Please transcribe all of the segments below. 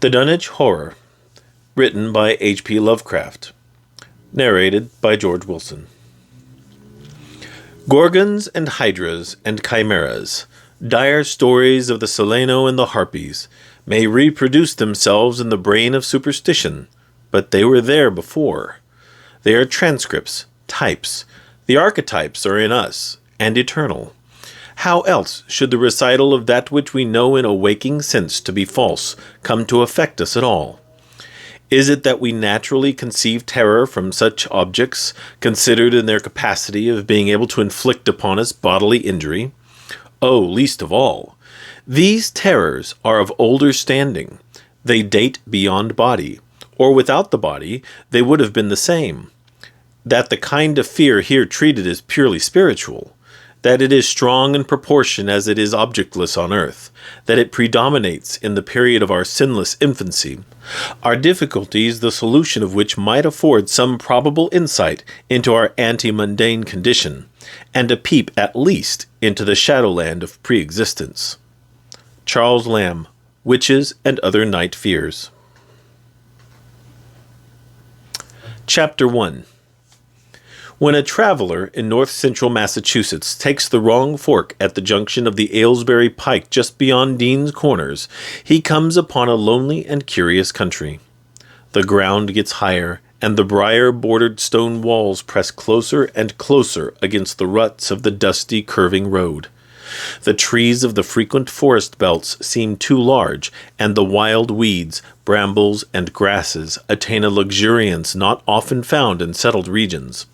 The Dunwich Horror, written by H.P. Lovecraft, narrated by George Willson. Gorgons and hydras and chimeras, dire stories of the Seleno and the Harpies, may reproduce themselves in the brain of superstition, but they were there before. They are transcripts, types. The archetypes are in us, and eternal. How else should the recital of that which we know in a waking sense to be false come to affect us at all? Is it that we naturally conceive terror from such objects, considered in their capacity of being able to inflict upon us bodily injury? Oh, least of all. These terrors are of older standing. They date beyond body, or without the body, they would have been the same. That the kind of fear here treated is purely spiritual, that it is strong in proportion as it is objectless on earth, that it predominates in the period of our sinless infancy, are difficulties the solution of which might afford some probable insight into our ante-mundane condition, and a peep at least into the shadowland of pre-existence. Charles Lamb, Witches and Other Night Fears. Chapter 1. When a traveler in north-central Massachusetts takes the wrong fork at the junction of the Aylesbury Pike just beyond Dean's Corners, he comes upon a lonely and curious country. The ground gets higher, and the briar-bordered stone walls press closer and closer against the ruts of the dusty, curving road. The trees of the frequent forest belts seem too large, and the wild weeds, brambles, and grasses attain a luxuriance not often found in settled regions.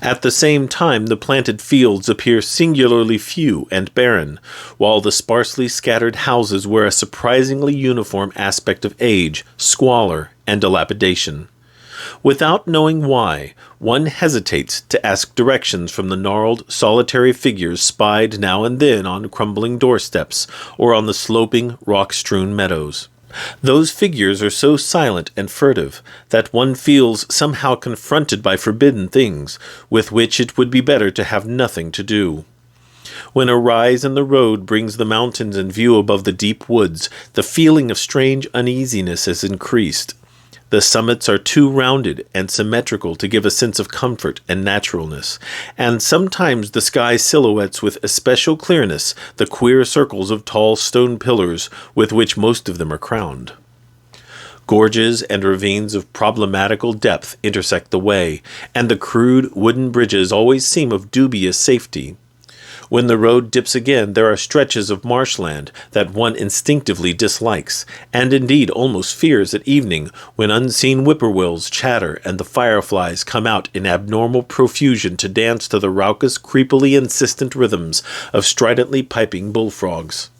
At the same time, the planted fields appear singularly few and barren, while the sparsely scattered houses wear a surprisingly uniform aspect of age, squalor, and dilapidation. Without knowing why, one hesitates to ask directions from the gnarled, solitary figures spied now and then on crumbling doorsteps or on the sloping, rock-strewn meadows. Those figures are so silent and furtive that one feels somehow confronted by forbidden things, with which it would be better to have nothing to do. When a rise in the road brings the mountains in view above the deep woods, the feeling of strange uneasiness is increased. The summits are too rounded and symmetrical to give a sense of comfort and naturalness, and sometimes the sky silhouettes with especial clearness the queer circles of tall stone pillars with which most of them are crowned. Gorges and ravines of problematical depth intersect the way, and the crude wooden bridges always seem of dubious safety. When the road dips again, there are stretches of marshland that one instinctively dislikes, and indeed almost fears at evening, when unseen whippoorwills chatter and the fireflies come out in abnormal profusion to dance to the raucous, creepily insistent rhythms of stridently piping bullfrogs.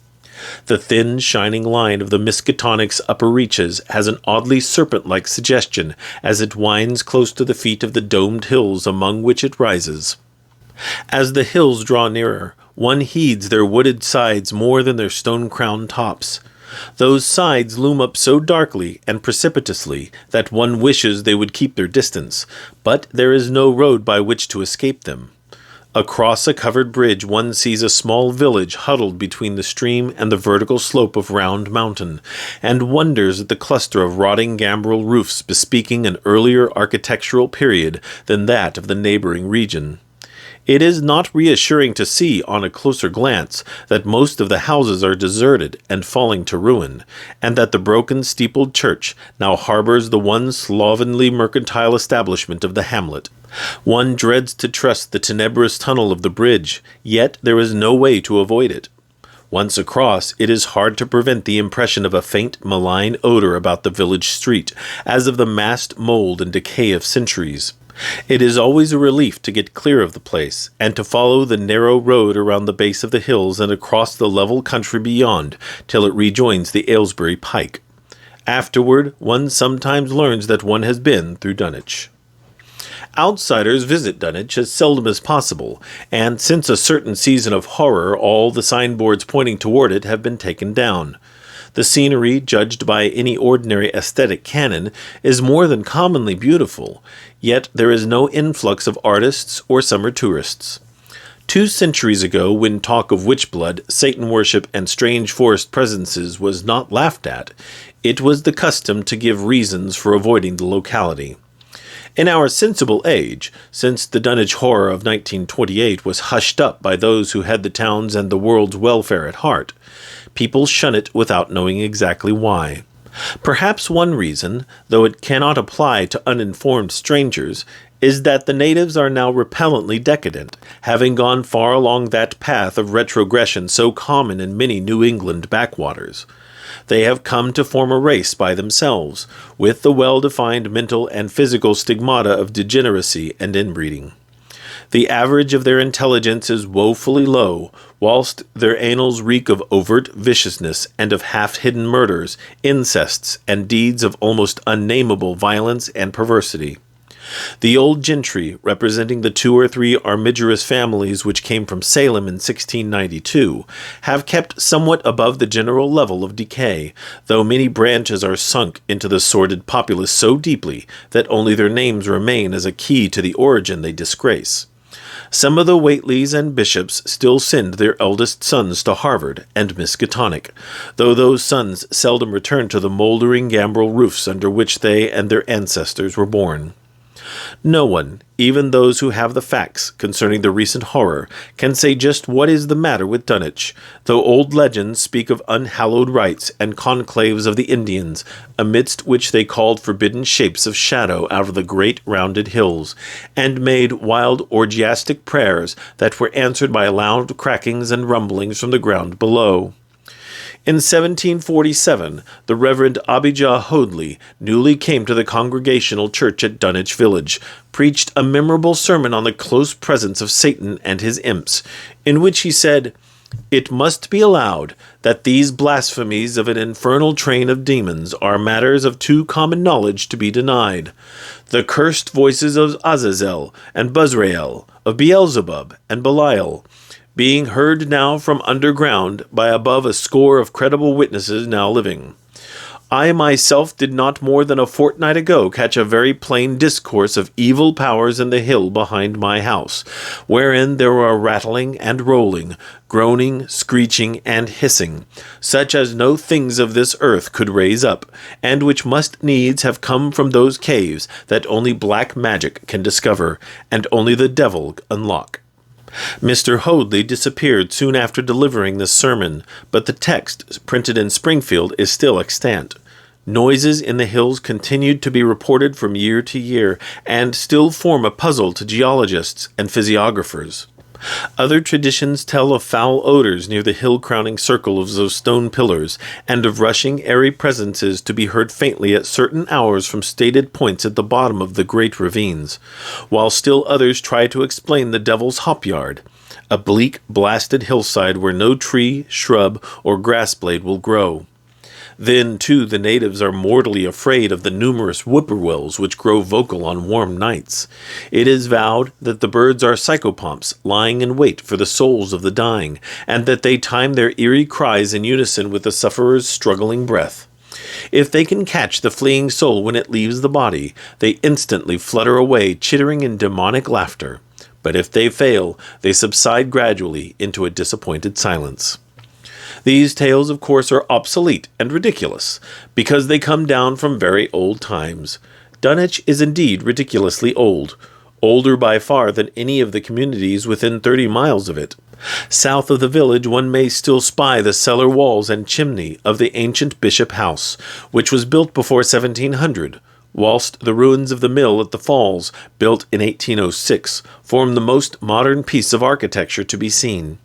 The thin, shining line of the Miskatonic's upper reaches has an oddly serpent-like suggestion as it winds close to the feet of the domed hills among which it rises. As the hills draw nearer, one heeds their wooded sides more than their stone-crowned tops. Those sides loom up so darkly and precipitously that one wishes they would keep their distance, but there is no road by which to escape them. Across a covered bridge one sees a small village huddled between the stream and the vertical slope of Round Mountain, and wonders at the cluster of rotting gambrel roofs bespeaking an earlier architectural period than that of the neighboring region. It is not reassuring to see, on a closer glance, that most of the houses are deserted and falling to ruin, and that the broken steepled church now harbors the one slovenly mercantile establishment of the hamlet. One dreads to trust the tenebrous tunnel of the bridge, yet there is no way to avoid it. Once across, it is hard to prevent the impression of a faint, malign odor about the village street, as of the massed mold and decay of centuries. It is always a relief to get clear of the place, and to follow the narrow road around the base of the hills and across the level country beyond, till it rejoins the Aylesbury Pike. Afterward, one sometimes learns that one has been through Dunwich. Outsiders visit Dunwich as seldom as possible, and since a certain season of horror all the signboards pointing toward it have been taken down. The scenery, judged by any ordinary aesthetic canon, is more than commonly beautiful, yet there is no influx of artists or summer tourists. 2 centuries ago, when talk of witch blood, Satan worship, and strange forest presences was not laughed at, it was the custom to give reasons for avoiding the locality. In our sensible age, since the Dunwich horror of 1928 was hushed up by those who had the town's and the world's welfare at heart, people shun it without knowing exactly why. Perhaps one reason, though it cannot apply to uninformed strangers, is that the natives are now repellently decadent, having gone far along that path of retrogression so common in many New England backwaters. They have come to form a race by themselves, with the well-defined mental and physical stigmata of degeneracy and inbreeding. The average of their intelligence is woefully low, whilst their annals reek of overt viciousness and of half-hidden murders, incests, and deeds of almost unnameable violence and perversity. The old gentry, representing the 2 or 3 armigerous families which came from Salem in 1692, have kept somewhat above the general level of decay, though many branches are sunk into the sordid populace so deeply that only their names remain as a key to the origin they disgrace. Some of the Whateleys and bishops still send their eldest sons to Harvard and Miskatonic, though those sons seldom return to the moldering gambrel roofs under which they and their ancestors were born. No one, even those who have the facts concerning the recent horror, can say just what is the matter with Dunwich, though old legends speak of unhallowed rites and conclaves of the Indians, amidst which they called forbidden shapes of shadow out of the great rounded hills, and made wild orgiastic prayers that were answered by loud crackings and rumblings from the ground below. In 1747, the Reverend Abijah Hoadley newly came to the Congregational Church at Dunwich Village, preached a memorable sermon on the close presence of Satan and his imps, in which he said, "It must be allowed that these blasphemies of an infernal train of demons are matters of too common knowledge to be denied. The cursed voices of Azazel and Buzrael, of Beelzebub and Belial, being heard now from underground by above a score of credible witnesses now living. I myself did not more than a fortnight ago catch a very plain discourse of evil powers in the hill behind my house, wherein there were a rattling and rolling, groaning, screeching, and hissing, such as no things of this earth could raise up, and which must needs have come from those caves that only black magic can discover, and only the devil unlock." Mr. Hoadley disappeared soon after delivering this sermon, but the text, printed in Springfield, is still extant. Noises in the hills continued to be reported from year to year, and still form a puzzle to geologists and physiographers. Other traditions tell of foul odors near the hill-crowning circle of those stone pillars, and of rushing, airy presences to be heard faintly at certain hours from stated points at the bottom of the great ravines, while still others try to explain the Devil's Hop-Yard, a bleak, blasted hillside where no tree, shrub, or grass blade will grow. Then, too, the natives are mortally afraid of the numerous whippoorwills which grow vocal on warm nights. It is vowed that the birds are psychopomps lying in wait for the souls of the dying, and that they time their eerie cries in unison with the sufferer's struggling breath. If they can catch the fleeing soul when it leaves the body, they instantly flutter away, chittering in demonic laughter. But if they fail, they subside gradually into a disappointed silence. These tales, of course, are obsolete and ridiculous, because they come down from very old times. Dunwich is indeed ridiculously old, older by far than any of the communities within 30 miles of it. South of the village one may still spy the cellar walls and chimney of the ancient Bishop House, which was built before 1700, whilst the ruins of the mill at the Falls, built in 1806, form the most modern piece of architecture to be seen.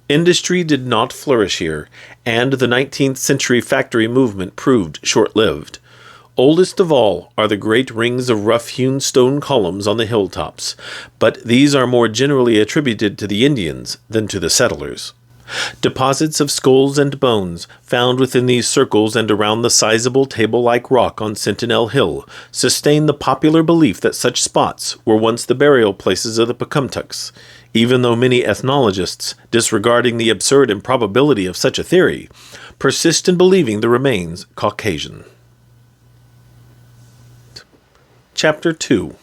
Industry did not flourish here, and the 19th century factory movement proved short-lived. Oldest of all are the great rings of rough-hewn stone columns on the hilltops, but these are more generally attributed to the Indians than to the settlers. Deposits of skulls and bones, found within these circles and around the sizable table-like rock on Sentinel Hill, sustain the popular belief that such spots were once the burial places of the Pocumtucks, even though many ethnologists, disregarding the absurd improbability of such a theory, persist in believing the remains Caucasian. Chapter 2.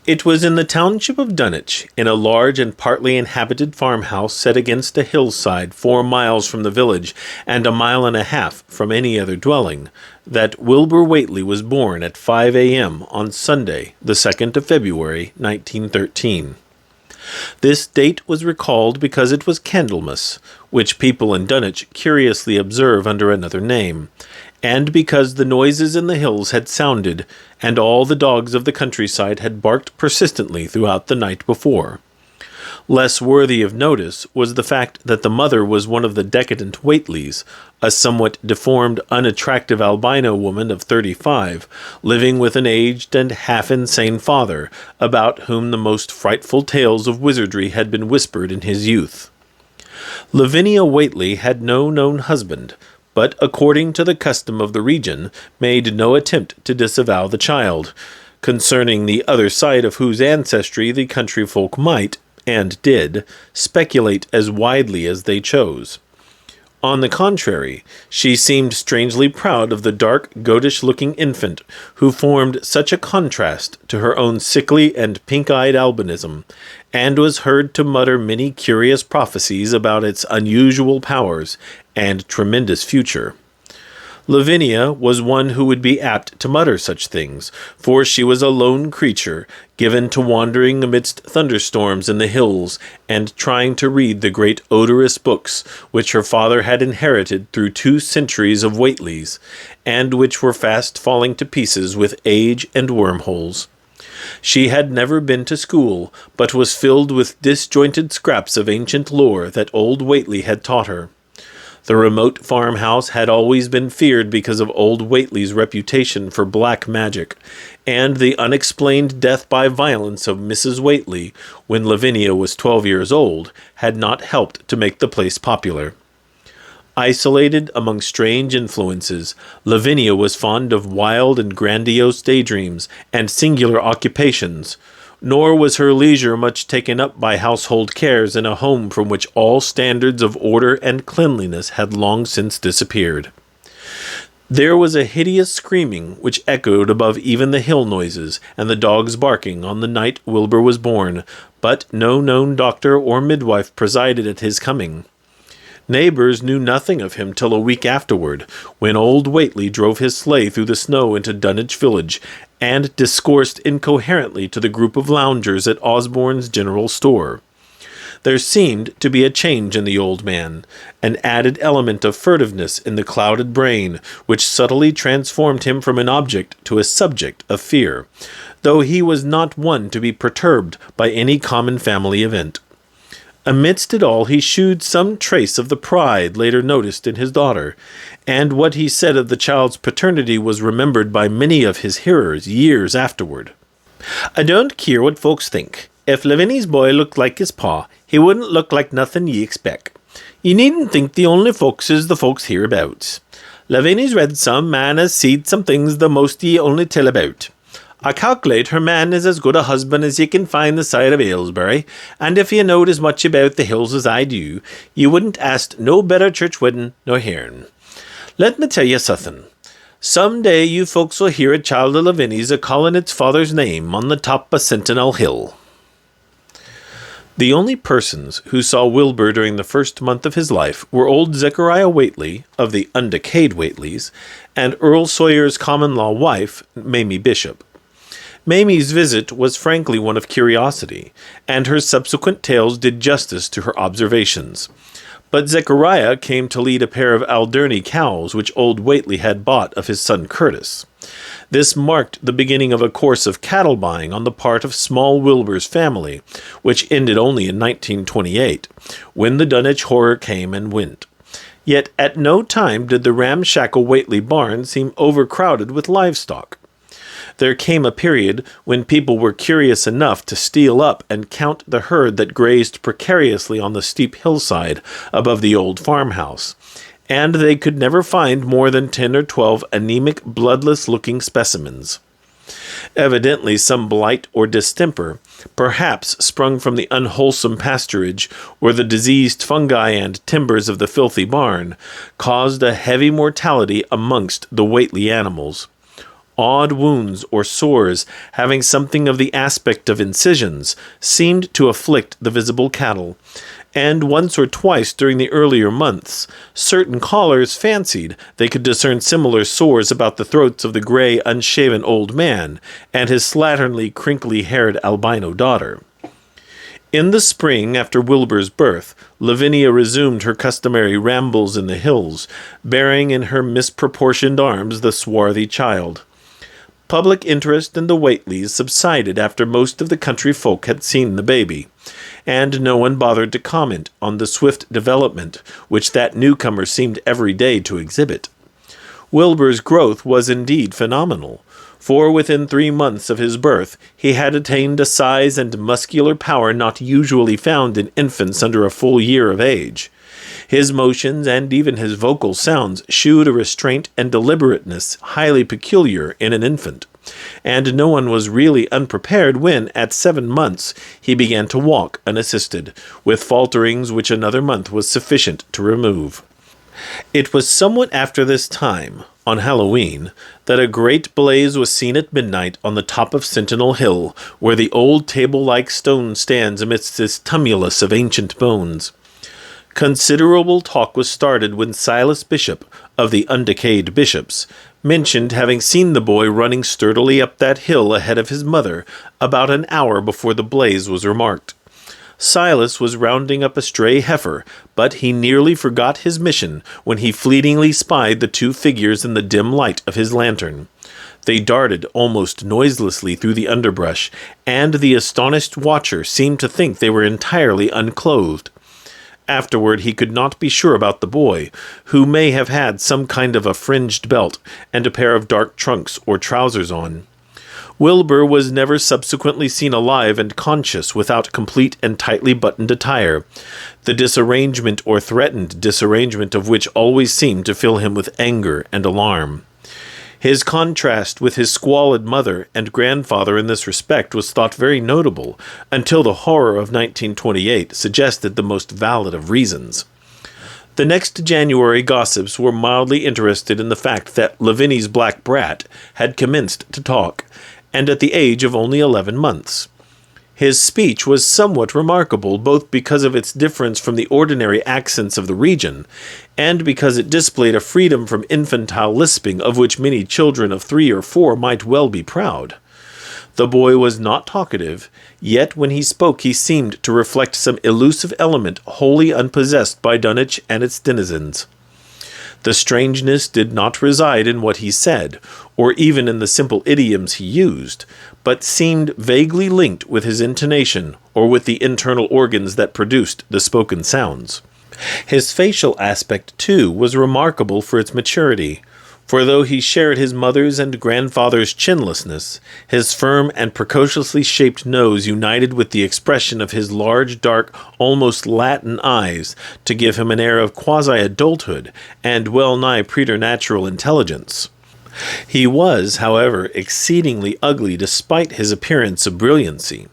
It was in the township of Dunwich, in a large and partly inhabited farmhouse set against a hillside 4 miles from the village and a mile and a half from any other dwelling, that Wilbur Whately was born at 5 a.m. on Sunday, the 2nd of February, 1913. This date was recalled because it was Candlemas, which people in Dunwich curiously observe under another name, and because the noises in the hills had sounded, and all the dogs of the countryside had barked persistently throughout the night before. Less worthy of notice was the fact that the mother was one of the decadent Whateleys, a somewhat deformed, unattractive albino woman of 35, living with an aged and half-insane father, about whom the most frightful tales of wizardry had been whispered in his youth. Lavinia Whately had no known husband, but, according to the custom of the region, made no attempt to disavow the child, concerning the other side of whose ancestry the country folk might, and did, speculate as widely as they chose. On the contrary, she seemed strangely proud of the dark, goatish-looking infant who formed such a contrast to her own sickly and pink-eyed albinism, and was heard to mutter many curious prophecies about its unusual powers and tremendous future. Lavinia was one who would be apt to mutter such things, for she was a lone creature, given to wandering amidst thunderstorms in the hills, and trying to read the great odorous books which her father had inherited through 2 centuries of Whateleys, and which were fast falling to pieces with age and wormholes. She had never been to school, but was filled with disjointed scraps of ancient lore that old Whately had taught her. The remote farmhouse had always been feared because of old Whately's reputation for black magic, and the unexplained death by violence of Mrs. Whately, when Lavinia was 12 years old, had not helped to make the place popular. Isolated among strange influences, Lavinia was fond of wild and grandiose daydreams and singular occupations, nor was her leisure much taken up by household cares in a home from which all standards of order and cleanliness had long since disappeared. There was a hideous screaming which echoed above even the hill noises and the dogs barking on the night Wilbur was born, but no known doctor or midwife presided at his coming. Neighbors knew nothing of him till a week afterward, when old Whately drove his sleigh through the snow into Dunwich village, and discoursed incoherently to the group of loungers at Osborne's general store. There seemed to be a change in the old man, an added element of furtiveness in the clouded brain, which subtly transformed him from an object to a subject of fear, though he was not one to be perturbed by any common family event. Amidst it all he shewed some trace of the pride later noticed in his daughter, and what he said of the child's paternity was remembered by many of his hearers years afterward. "I don't care what folks think. If Lavinia's boy looked like his pa, he wouldn't look like nothing ye expect. Ye needn't think the only folks is the folks hereabouts. Lavinia's read some, man has seed some things the most ye only tell about. I calculate her man is as good a husband as ye can find the side of Aylesbury, and if ye knowed as much about the hills as I do, ye wouldn't ask no better church wedding nor her'n. Let me tell ye suthin'. Some day you folks will hear a child of Lavinia's a-calling its father's name on the top of Sentinel Hill." The only persons who saw Wilbur during the first month of his life were old Zechariah Whately, of the undecayed Whateleys, and Earl Sawyer's common-law wife, Mamie Bishop. Mamie's visit was frankly one of curiosity, and her subsequent tales did justice to her observations. But Zechariah came to lead a pair of Alderney cows which old Whately had bought of his son Curtis. This marked the beginning of a course of cattle buying on the part of small Wilbur's family, which ended only in 1928, when the Dunwich horror came and went. Yet at no time did the ramshackle Whately barn seem overcrowded with livestock. There came a period when people were curious enough to steal up and count the herd that grazed precariously on the steep hillside above the old farmhouse, and they could never find more than 10 or 12 anemic, bloodless-looking specimens. Evidently some blight or distemper, perhaps sprung from the unwholesome pasturage or the diseased fungi and timbers of the filthy barn, caused a heavy mortality amongst the Whately animals. Odd wounds or sores, having something of the aspect of incisions, seemed to afflict the visible cattle, and once or twice during the earlier months, certain callers fancied they could discern similar sores about the throats of the gray, unshaven old man and his slatternly, crinkly-haired albino daughter. In the spring, after Wilbur's birth, Lavinia resumed her customary rambles in the hills, bearing in her misproportioned arms the swarthy child. Public interest in the Whateleys subsided after most of the country folk had seen the baby, and no one bothered to comment on the swift development which that newcomer seemed every day to exhibit. Wilbur's growth was indeed phenomenal, for within 3 months of his birth he had attained a size and muscular power not usually found in infants under a full year of age. His motions and even his vocal sounds shewed a restraint and deliberateness highly peculiar in an infant, and no one was really unprepared when, at 7 months, he began to walk unassisted, with falterings which another month was sufficient to remove. It was somewhat after this time, on Halloween, that a great blaze was seen at midnight on the top of Sentinel Hill, where the old table-like stone stands amidst this tumulus of ancient bones. Considerable talk was started when Silas Bishop, of the Undecayed Bishops, mentioned having seen the boy running sturdily up that hill ahead of his mother about an hour before the blaze was remarked. Silas was rounding up a stray heifer, but he nearly forgot his mission when he fleetingly spied the 2 figures in the dim light of his lantern. They darted almost noiselessly through the underbrush, and the astonished watcher seemed to think they were entirely unclothed. Afterward he could not be sure about the boy, who may have had some kind of a fringed belt and a pair of dark trunks or trousers on. Wilbur was never subsequently seen alive and conscious without complete and tightly buttoned attire, the disarrangement or threatened disarrangement of which always seemed to fill him with anger and alarm. His contrast with his squalid mother and grandfather in this respect was thought very notable, until the horror of 1928 suggested the most valid of reasons. The next January gossips were mildly interested in the fact that Lavinia's black brat had commenced to talk, and at the age of only 11 months. His speech was somewhat remarkable, both because of its difference from the ordinary accents of the region, and because it displayed a freedom from infantile lisping of which many children of 3 or 4 might well be proud. The boy was not talkative, yet when he spoke he seemed to reflect some elusive element wholly unpossessed by Dunwich and its denizens. The strangeness did not reside in what he said, or even in the simple idioms he used, but seemed vaguely linked with his intonation or with the internal organs that produced the spoken sounds. His facial aspect, too, was remarkable for its maturity, for though he shared his mother's and grandfather's chinlessness, his firm and precociously shaped nose united with the expression of his large, dark, almost Latin eyes to give him an air of quasi-adulthood and well-nigh preternatural intelligence. He was, however, exceedingly ugly despite his appearance of brilliancy,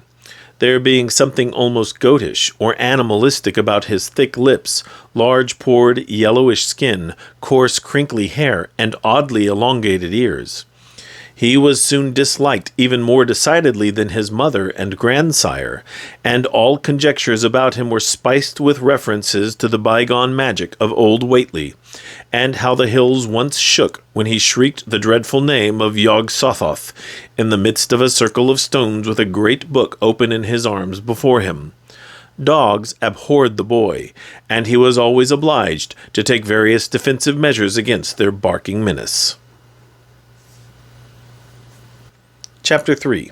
there being something almost goatish or animalistic about his thick lips, large-pored, yellowish skin, coarse, crinkly hair, and oddly elongated ears. He was soon disliked even more decidedly than his mother and grandsire, and all conjectures about him were spiced with references to the bygone magic of old Whately, and how the hills once shook when he shrieked the dreadful name of Yog-Sothoth in the midst of a circle of stones with a great book open in his arms before him. Dogs abhorred the boy, and he was always obliged to take various defensive measures against their barking menace. Chapter 3.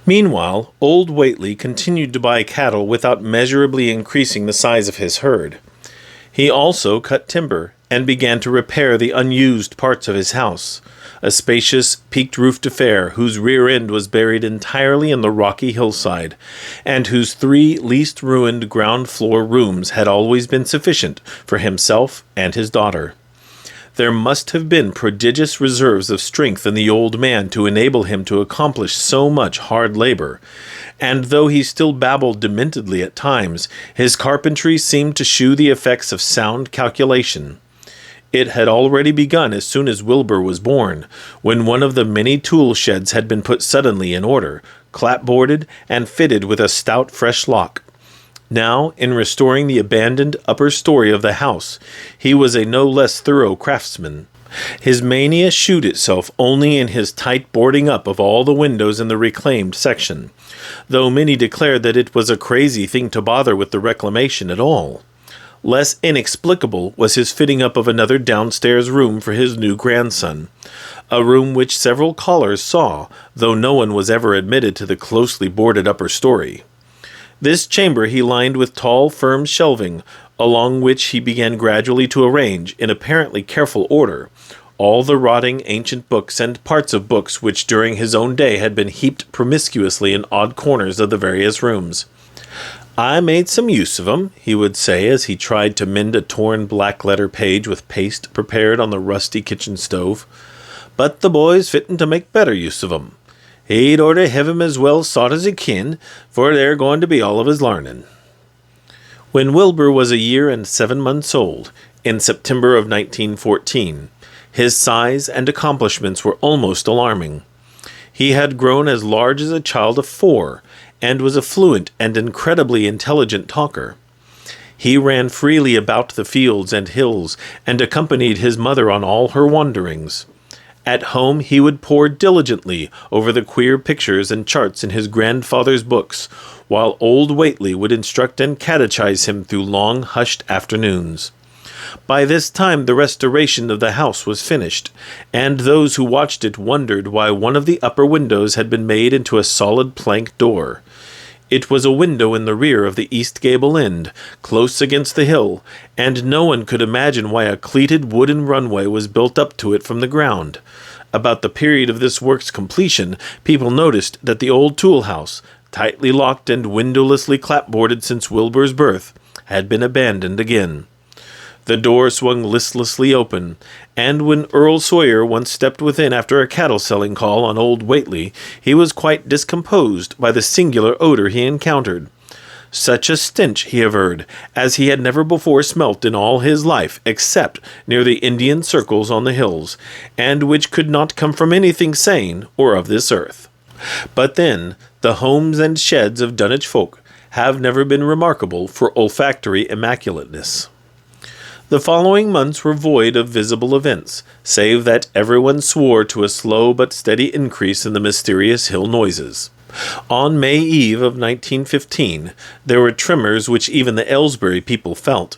Meanwhile, old Whately continued to buy cattle without measurably increasing the size of his herd. He also cut timber and began to repair the unused parts of his house, a spacious, peaked-roofed affair whose rear end was buried entirely in the rocky hillside, and whose 3 least ruined ground-floor rooms had always been sufficient for himself and his daughter. There must have been prodigious reserves of strength in the old man to enable him to accomplish so much hard labor, and though he still babbled dementedly at times, his carpentry seemed to shew the effects of sound calculation. It had already begun as soon as Wilbur was born, when one of the many tool sheds had been put suddenly in order, clapboarded, and fitted with a stout fresh lock. Now, in restoring the abandoned upper story of the house, he was a no less thorough craftsman. His mania shewed itself only in his tight boarding up of all the windows in the reclaimed section, though many declared that it was a crazy thing to bother with the reclamation at all. Less inexplicable was his fitting up of another downstairs room for his new grandson, a room which several callers saw, though no one was ever admitted to the closely boarded upper story. This chamber he lined with tall, firm shelving, along which he began gradually to arrange, in apparently careful order, all the rotting ancient books and parts of books which during his own day had been heaped promiscuously in odd corners of the various rooms. "I made some use of 'em," he would say as he tried to mend a torn black-letter page with paste prepared on the rusty kitchen stove. "But the boy's fitting to make better use of 'em. He'd orter hev 'em as well sot as he kin, for they're going to be all of his larnin'." When Wilbur was a year and 7 months old, in September of 1914, his size and accomplishments were almost alarming. He had grown as large as a child of 4, and was a fluent and incredibly intelligent talker. He ran freely about the fields and hills, and accompanied his mother on all her wanderings. At home he would pore diligently over the queer pictures and charts in his grandfather's books, while old Whately would instruct and catechize him through long, hushed afternoons. By this time the restoration of the house was finished, and those who watched it wondered why one of the upper windows had been made into a solid plank door. It was a window in the rear of the east gable end, close against the hill, and no one could imagine why a cleated wooden runway was built up to it from the ground. About the period of this work's completion, people noticed that the old tool house, tightly locked and windowlessly clapboarded since Wilbur's birth, had been abandoned again. The door swung listlessly open, and when Earl Sawyer once stepped within after a cattle-selling call on old Whately, he was quite discomposed by the singular odor he encountered. Such a stench, he averred, as he had never before smelt in all his life, except near the Indian circles on the hills, and which could not come from anything sane or of this earth. But then, the homes and sheds of Dunwich folk have never been remarkable for olfactory immaculateness. The following months were void of visible events, save that everyone swore to a slow but steady increase in the mysterious hill noises. On May Eve of 1915, there were tremors which even the Aylesbury people felt,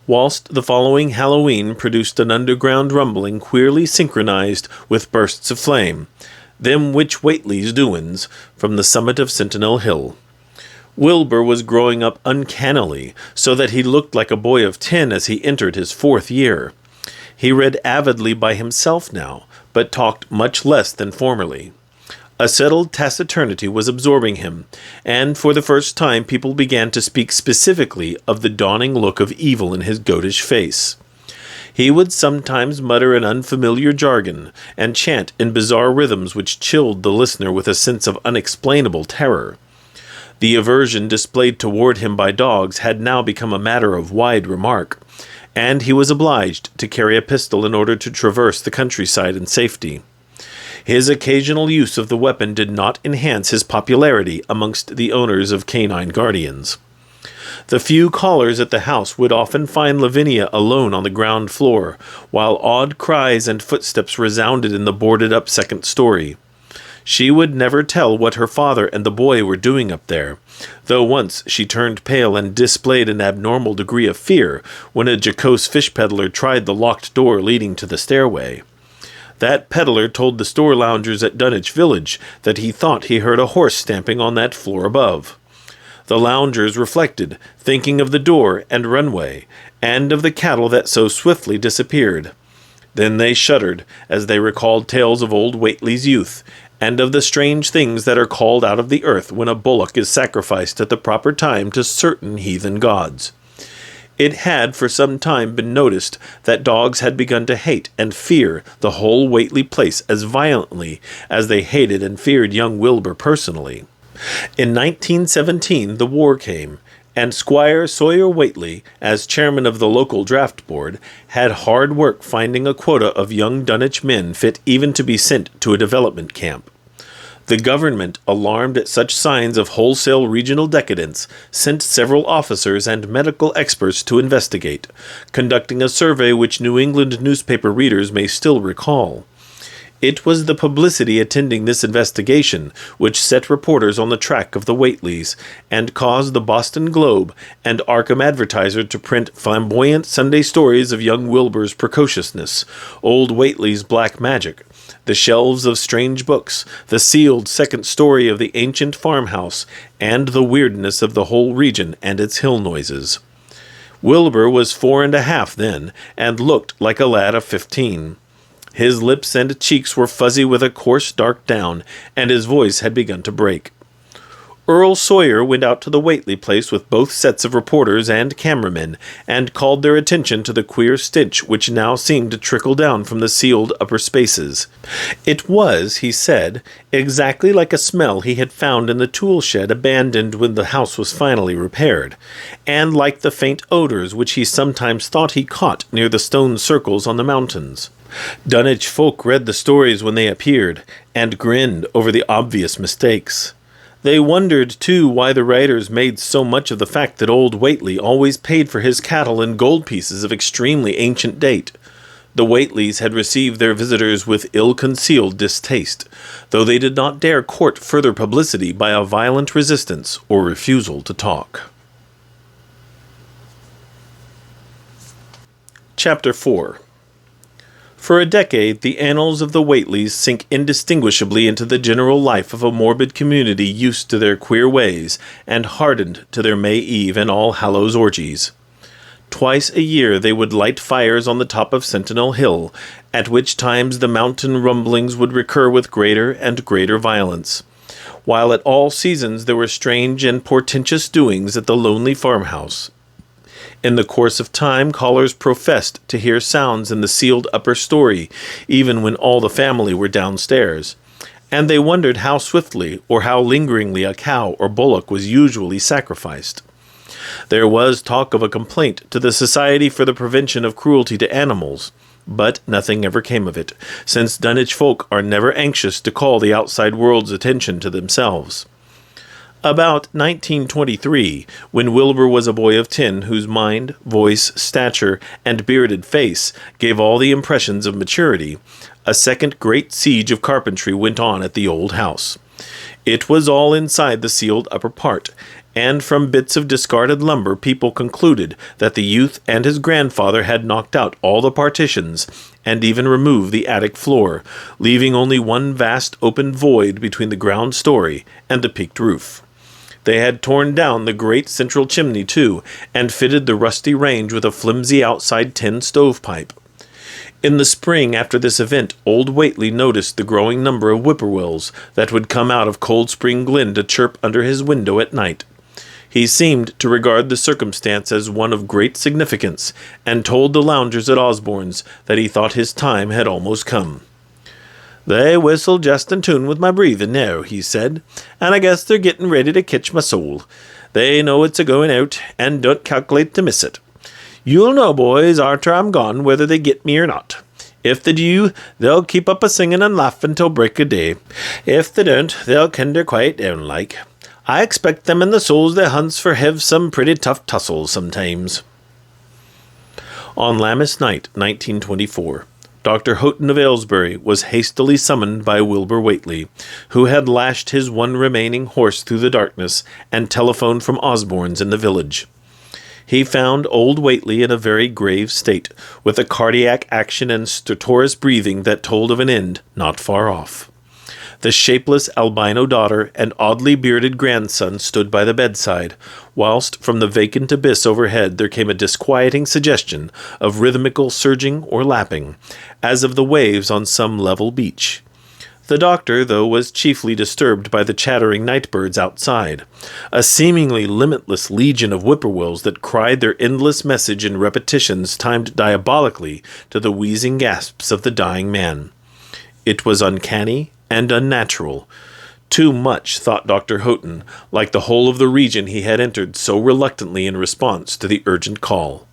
whilst the following Halloween produced an underground rumbling queerly synchronized with bursts of flame, them which Whately's doin's, from the summit of Sentinel Hill. Wilbur was growing up uncannily, so that he looked like a boy of 10 as he entered his 4th year. He read avidly by himself now, but talked much less than formerly. A settled taciturnity was absorbing him, and for the first time people began to speak specifically of the dawning look of evil in his goatish face. He would sometimes mutter an unfamiliar jargon, and chant in bizarre rhythms which chilled the listener with a sense of unexplainable terror. The aversion displayed toward him by dogs had now become a matter of wide remark, and he was obliged to carry a pistol in order to traverse the countryside in safety. His occasional use of the weapon did not enhance his popularity amongst the owners of canine guardians. The few callers at the house would often find Lavinia alone on the ground floor, while odd cries and footsteps resounded in the boarded-up second story. She would never tell what her father and the boy were doing up there, though once she turned pale and displayed an abnormal degree of fear when a jocose fish peddler tried the locked door leading to the stairway. That peddler told the store loungers at Dunwich village that he thought he heard a horse stamping on that floor above. The loungers reflected, thinking of the door and runway, and of the cattle that so swiftly disappeared. Then they shuddered as they recalled tales of old Whately's youth, and of the strange things that are called out of the earth when a bullock is sacrificed at the proper time to certain heathen gods. It had for some time been noticed that dogs had begun to hate and fear the whole Whately place as violently as they hated and feared young Wilbur personally. In 1917 the war came, and Squire Sawyer Whately, as chairman of the local draft board, had hard work finding a quota of young Dunwich men fit even to be sent to a development camp. The government, alarmed at such signs of wholesale regional decadence, sent several officers and medical experts to investigate, conducting a survey which New England newspaper readers may still recall. It was the publicity attending this investigation which set reporters on the track of the Whateleys, and caused the Boston Globe and Arkham Advertiser to print flamboyant Sunday stories of young Wilbur's precociousness, old Whately's black magic, the shelves of strange books, the sealed second story of the ancient farmhouse, and the weirdness of the whole region and its hill noises. Wilbur was 4.5 then, and looked like a lad of 15. His lips and cheeks were fuzzy with a coarse dark down, and his voice had begun to break. Earl Sawyer went out to the Whately place with both sets of reporters and cameramen, and called their attention to the queer stench which now seemed to trickle down from the sealed upper spaces. It was, he said, exactly like a smell he had found in the tool shed abandoned when the house was finally repaired, and like the faint odors which he sometimes thought he caught near the stone circles on the mountains. Dunwich folk read the stories when they appeared, and grinned over the obvious mistakes. They wondered, too, why the writers made so much of the fact that old Whately always paid for his cattle in gold pieces of extremely ancient date. The Whateleys had received their visitors with ill-concealed distaste, though they did not dare court further publicity by a violent resistance or refusal to talk. Chapter 4. For a decade, the annals of the Whateleys sink indistinguishably into the general life of a morbid community used to their queer ways, and hardened to their May Eve and All Hallows orgies. Twice a year they would light fires on the top of Sentinel Hill, at which times the mountain rumblings would recur with greater and greater violence, while at all seasons there were strange and portentous doings at the lonely farmhouse. In the course of time, callers professed to hear sounds in the sealed upper story, even when all the family were downstairs, and they wondered how swiftly or how lingeringly a cow or bullock was usually sacrificed. There was talk of a complaint to the Society for the Prevention of Cruelty to Animals, but nothing ever came of it, since Dunwich folk are never anxious to call the outside world's attention to themselves. About 1923, when Wilbur was a boy of 10 whose mind, voice, stature, and bearded face gave all the impressions of maturity, a second great siege of carpentry went on at the old house. It was all inside the sealed upper part, and from bits of discarded lumber people concluded that the youth and his grandfather had knocked out all the partitions, and even removed the attic floor, leaving only one vast open void between the ground story and the peaked roof. They had torn down the great central chimney, too, and fitted the rusty range with a flimsy outside tin stovepipe. In the spring after this event, old Whately noticed the growing number of whippoorwills that would come out of Cold Spring Glen to chirp under his window at night. He seemed to regard the circumstance as one of great significance, and told the loungers at Osborne's that he thought his time had almost come. "They whistle just in tune with my breathing now," he said, "and I guess they're getting ready to catch my soul. They know it's a-going out, and don't calculate to miss it. You'll know, boys, arter I'm gone, whether they get me or not. If they do, they'll keep up a-singing and laughing till break o' day. If they don't, they'll kinder quiet down like. I expect them and the souls they hunts for hev some pretty tough tussles sometimes." On Lammas night, 1924, Dr. Houghton of Aylesbury was hastily summoned by Wilbur Whately, who had lashed his one remaining horse through the darkness and telephoned from Osborne's in the village. He found old Whately in a very grave state, with a cardiac action and stertorous breathing that told of an end not far off. The shapeless albino daughter and oddly bearded grandson stood by the bedside, whilst from the vacant abyss overhead there came a disquieting suggestion of rhythmical surging or lapping, as of the waves on some level beach. The doctor, though, was chiefly disturbed by the chattering night-birds outside, a seemingly limitless legion of whippoorwills that cried their endless message in repetitions timed diabolically to the wheezing gasps of the dying man. It was uncanny and unnatural. Too much, thought Dr. Houghton, like the whole of the region he had entered so reluctantly in response to the urgent call.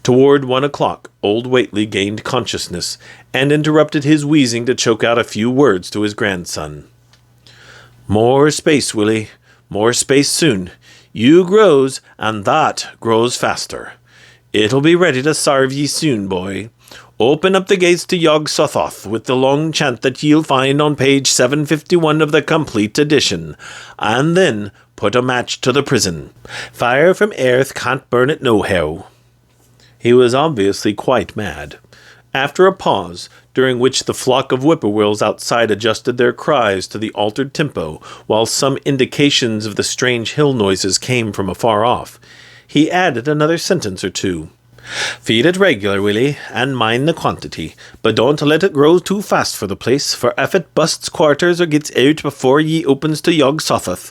Toward 1 o'clock, old Whately gained consciousness and interrupted his wheezing to choke out a few words to his grandson. "More space, Willie. More space soon. You grows, and that grows faster. It'll be ready to sarve ye soon, boy. Open up the gates to Yog Sothoth with the long chant that ye'll find on page 751 of the complete edition, and then put a match to the prison. Fire from earth can't burn it nohow." He was obviously quite mad. After a pause, during which the flock of whippoorwills outside adjusted their cries to the altered tempo, while some indications of the strange hill noises came from afar off, he added another sentence or two. "Feed it regular, Willie, and mind the quantity, but don't let it grow too fast for the place, for if it busts quarters or gets out before ye opens to Yog Sothoth,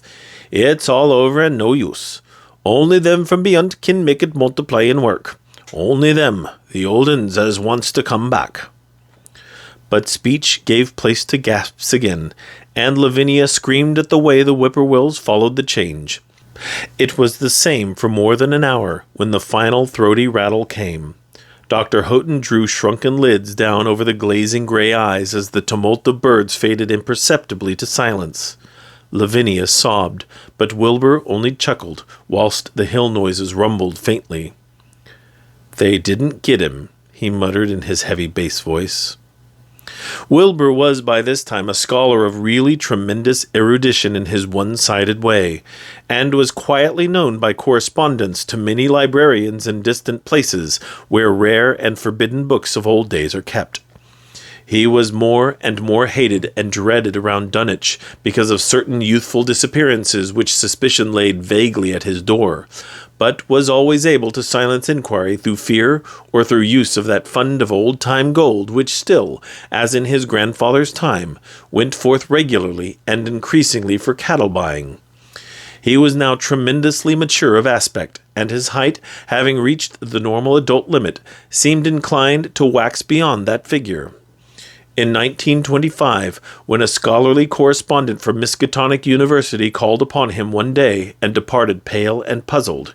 it's all over and no use. Only them from beyond can make it multiply and work. Only them, the old uns as wants to come back." But speech gave place to gasps again, and Lavinia screamed at the way the whippoorwills followed the change. It was the same for more than an hour when the final throaty rattle came. Dr. Houghton drew shrunken lids down over the glazing gray eyes as the tumult of birds faded imperceptibly to silence. Lavinia sobbed, but Wilbur only chuckled, whilst the hill noises rumbled faintly. "They didn't get him," he muttered in his heavy bass voice. Wilbur was by this time a scholar of really tremendous erudition in his one-sided way, and was quietly known by correspondence to many librarians in distant places where rare and forbidden books of old days are kept. He was more and more hated and dreaded around Dunwich because of certain youthful disappearances which suspicion laid vaguely at his door, but was always able to silence inquiry through fear or through use of that fund of old-time gold which still, as in his grandfather's time, went forth regularly and increasingly for cattle buying. He was now tremendously mature of aspect, and his height, having reached the normal adult limit, seemed inclined to wax beyond that figure. In 1925, when a scholarly correspondent from Miskatonic University called upon him one day and departed pale and puzzled,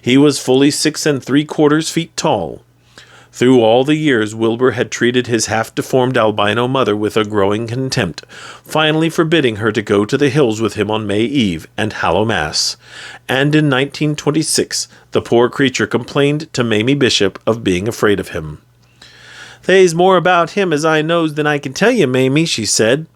he was fully 6 3/4 feet tall. Through all the years Wilbur had treated his half-deformed albino mother with a growing contempt, finally forbidding her to go to the hills with him on May Eve and Hallowmass, and in 1926 the poor creature complained to Mamie Bishop of being afraid of him. "They's more about him as I knows than I can tell you, Mamie," she said,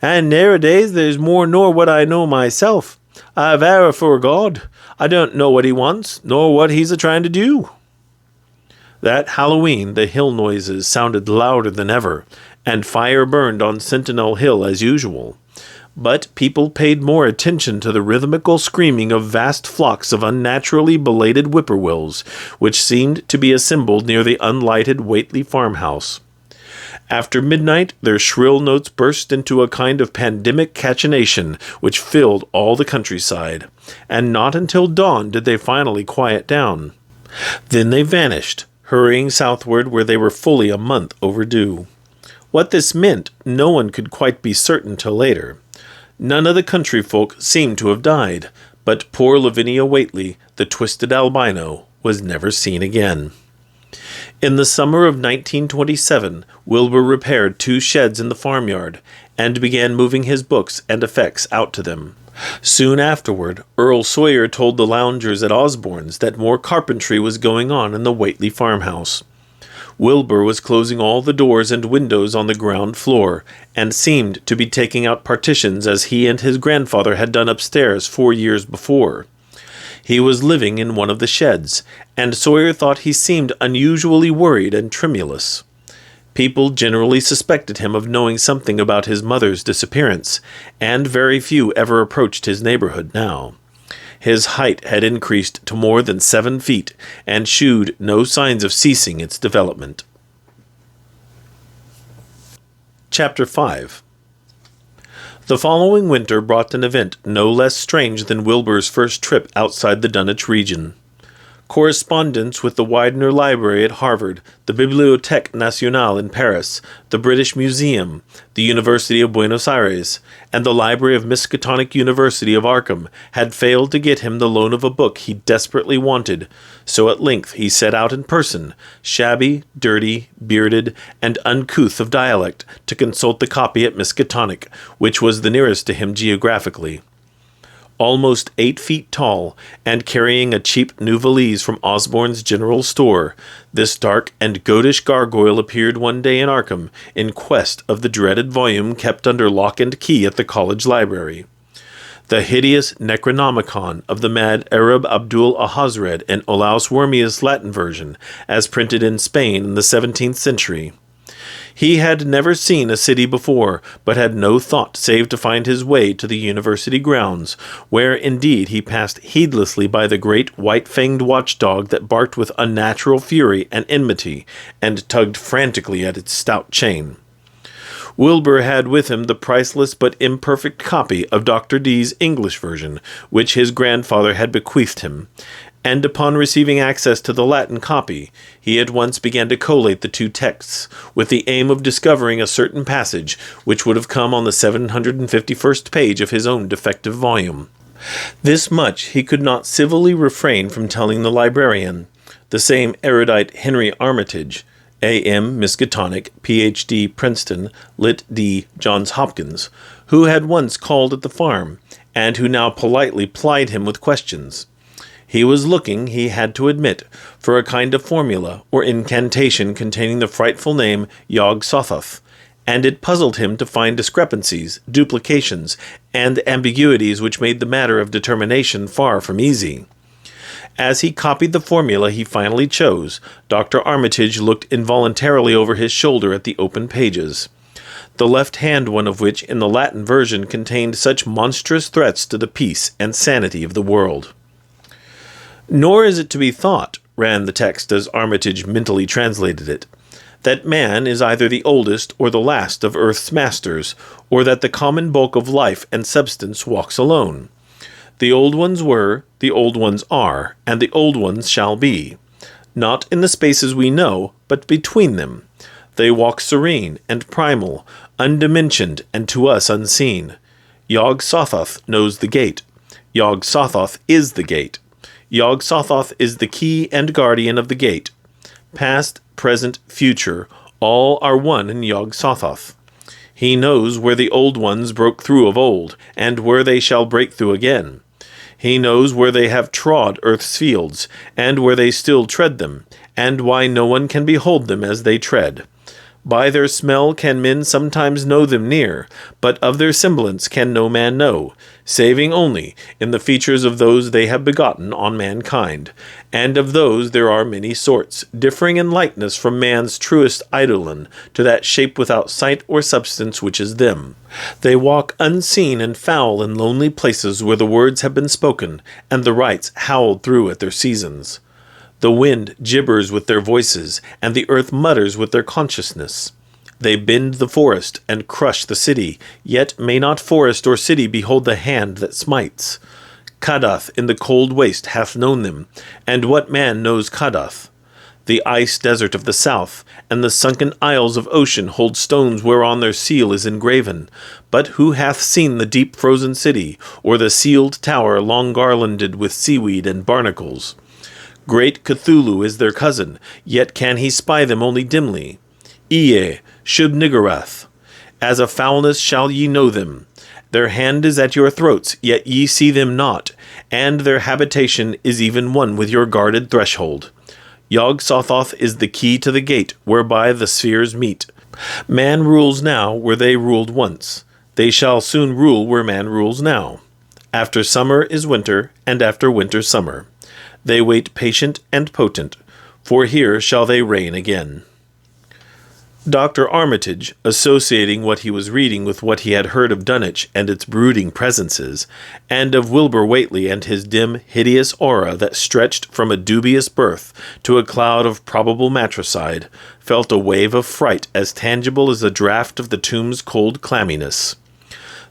"and nowadays there's more nor what I know myself. I vow afore God, I don't know what he wants, nor what he's a-trying to do." That Halloween the hill noises sounded louder than ever, and fire burned on Sentinel Hill as usual. But people paid more attention to the rhythmical screaming of vast flocks of unnaturally belated whippoorwills, which seemed to be assembled near the unlighted Whately farmhouse. After midnight, their shrill notes burst into a kind of pandemic cachinnation which filled all the countryside, and not until dawn did they finally quiet down. Then they vanished, hurrying southward where they were fully a month overdue. What this meant, no one could quite be certain till later. None of the country folk seemed to have died, but poor Lavinia Whately, the twisted albino, was never seen again. In the summer of 1927, Wilbur repaired 2 sheds in the farmyard, and began moving his books and effects out to them. Soon afterward, Earl Sawyer told the loungers at Osborne's that more carpentry was going on in the Whately farmhouse. Wilbur was closing all the doors and windows on the ground floor, and seemed to be taking out partitions as he and his grandfather had done upstairs 4 years before. He was living in one of the sheds, and Sawyer thought he seemed unusually worried and tremulous. People generally suspected him of knowing something about his mother's disappearance, and very few ever approached his neighborhood now. His height had increased to more than 7 feet, and shewed no signs of ceasing its development. Chapter 5. The following winter brought an event no less strange than Wilbur's first trip outside the Dunwich region. Correspondence with the Widener Library at Harvard, the Bibliothèque Nationale in Paris, the British Museum, the University of Buenos Aires, and the Library of Miskatonic University of Arkham had failed to get him the loan of a book he desperately wanted, so at length he set out in person, shabby, dirty, bearded, and uncouth of dialect, to consult the copy at Miskatonic, which was the nearest to him geographically. Almost 8 feet tall, and carrying a cheap new valise from Osborne's general store, this dark and goatish gargoyle appeared one day in Arkham in quest of the dreaded volume kept under lock and key at the college library. The hideous Necronomicon of the mad Arab Abdul Ahazred in Olaus Wormius Latin version, as printed in Spain in the 17th century. He had never seen a city before, but had no thought save to find his way to the university grounds, where indeed he passed heedlessly by the great white-fanged watchdog that barked with unnatural fury and enmity, and tugged frantically at its stout chain. Wilbur had with him the priceless but imperfect copy of Dr. Dee's English version, which his grandfather had bequeathed him, and upon receiving access to the Latin copy, he at once began to collate the two texts, with the aim of discovering a certain passage which would have come on the 751st page of his own defective volume. This much he could not civilly refrain from telling the librarian, the same erudite Henry Armitage, A.M. Miskatonic, Ph.D. Princeton, Lit. D. Johns Hopkins, who had once called at the farm, and who now politely plied him with questions. He was looking, he had to admit, for a kind of formula or incantation containing the frightful name Yog-Sothoth, and it puzzled him to find discrepancies, duplications, and ambiguities which made the matter of determination far from easy. As he copied the formula he finally chose, Dr. Armitage looked involuntarily over his shoulder at the open pages, the left-hand one of which in the Latin version contained such monstrous threats to the peace and sanity of the world. "Nor is it to be thought," ran the text as Armitage mentally translated it, "that man is either the oldest or the last of earth's masters, or that the common bulk of life and substance walks alone. The old ones were, the old ones are, and the old ones shall be. Not in the spaces we know, but between them. They walk serene and primal, undimensioned and to us unseen. Yog-Sothoth knows the gate. Yog-Sothoth is the gate. Yog-Sothoth is the key and guardian of the gate. Past, present, future, all are one in Yog-Sothoth. He knows where the old ones broke through of old, and where they shall break through again. He knows where they have trod earth's fields, and where they still tread them, and why no one can behold them as they tread. By their smell can men sometimes know them near, but of their semblance can no man know, saving only in the features of those they have begotten on mankind, and of those there are many sorts, differing in likeness from man's truest eidolon to that shape without sight or substance which is them. They walk unseen and foul in lonely places where the words have been spoken, and the rites howled through at their seasons. The wind gibbers with their voices, and the earth mutters with their consciousness. They bend the forest and crush the city, yet may not forest or city behold the hand that smites. Kadath in the cold waste hath known them, and what man knows Kadath? The ice desert of the south, and the sunken isles of ocean hold stones whereon their seal is engraven. But who hath seen the deep frozen city, or the sealed tower long garlanded with seaweed and barnacles? Great Cthulhu is their cousin, yet can he spy them only dimly. Ie, Shub-Niggurath, as a foulness shall ye know them. Their hand is at your throats, yet ye see them not, and their habitation is even one with your guarded threshold. Yog-Sothoth is the key to the gate whereby the spheres meet. Man rules now where they ruled once. They shall soon rule where man rules now. After summer is winter, and after winter summer. They wait patient and potent, for here shall they reign again." Dr. Armitage, associating what he was reading with what he had heard of Dunwich and its brooding presences, and of Wilbur Whately and his dim, hideous aura that stretched from a dubious birth to a cloud of probable matricide, felt a wave of fright as tangible as a draught of the tomb's cold clamminess.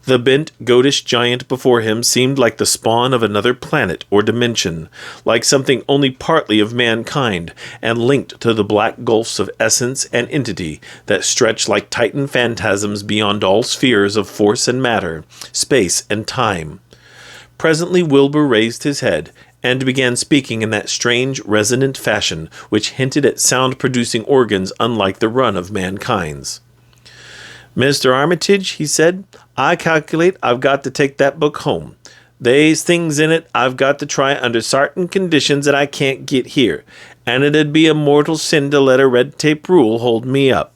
The bent, goatish giant before him seemed like the spawn of another planet or dimension, like something only partly of mankind, and linked to the black gulfs of essence and entity that stretch like titan phantasms beyond all spheres of force and matter, space and time. Presently Wilbur raised his head, and began speaking in that strange, resonant fashion which hinted at sound-producing organs unlike the run of mankind's. "Mr. Armitage," he said, "I calculate I've got to take that book home. They's things in it I've got to try under sartain conditions that I can't get here, and it'd be a mortal sin to let a red-tape rule hold me up.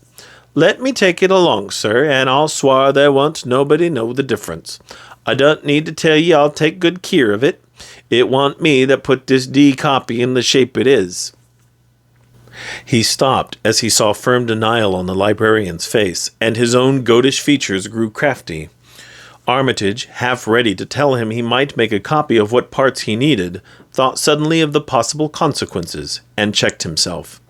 Let me take it along, sir, and I'll swar there won't nobody know the difference. I don't need to tell ye I'll take good keer of it. It wa'n't me that put this D copy in the shape it is." He stopped as he saw firm denial on the librarian's face, and his own goatish features grew crafty. Armitage, half ready to tell him he might make a copy of what parts he needed, thought suddenly of the possible consequences, and checked himself.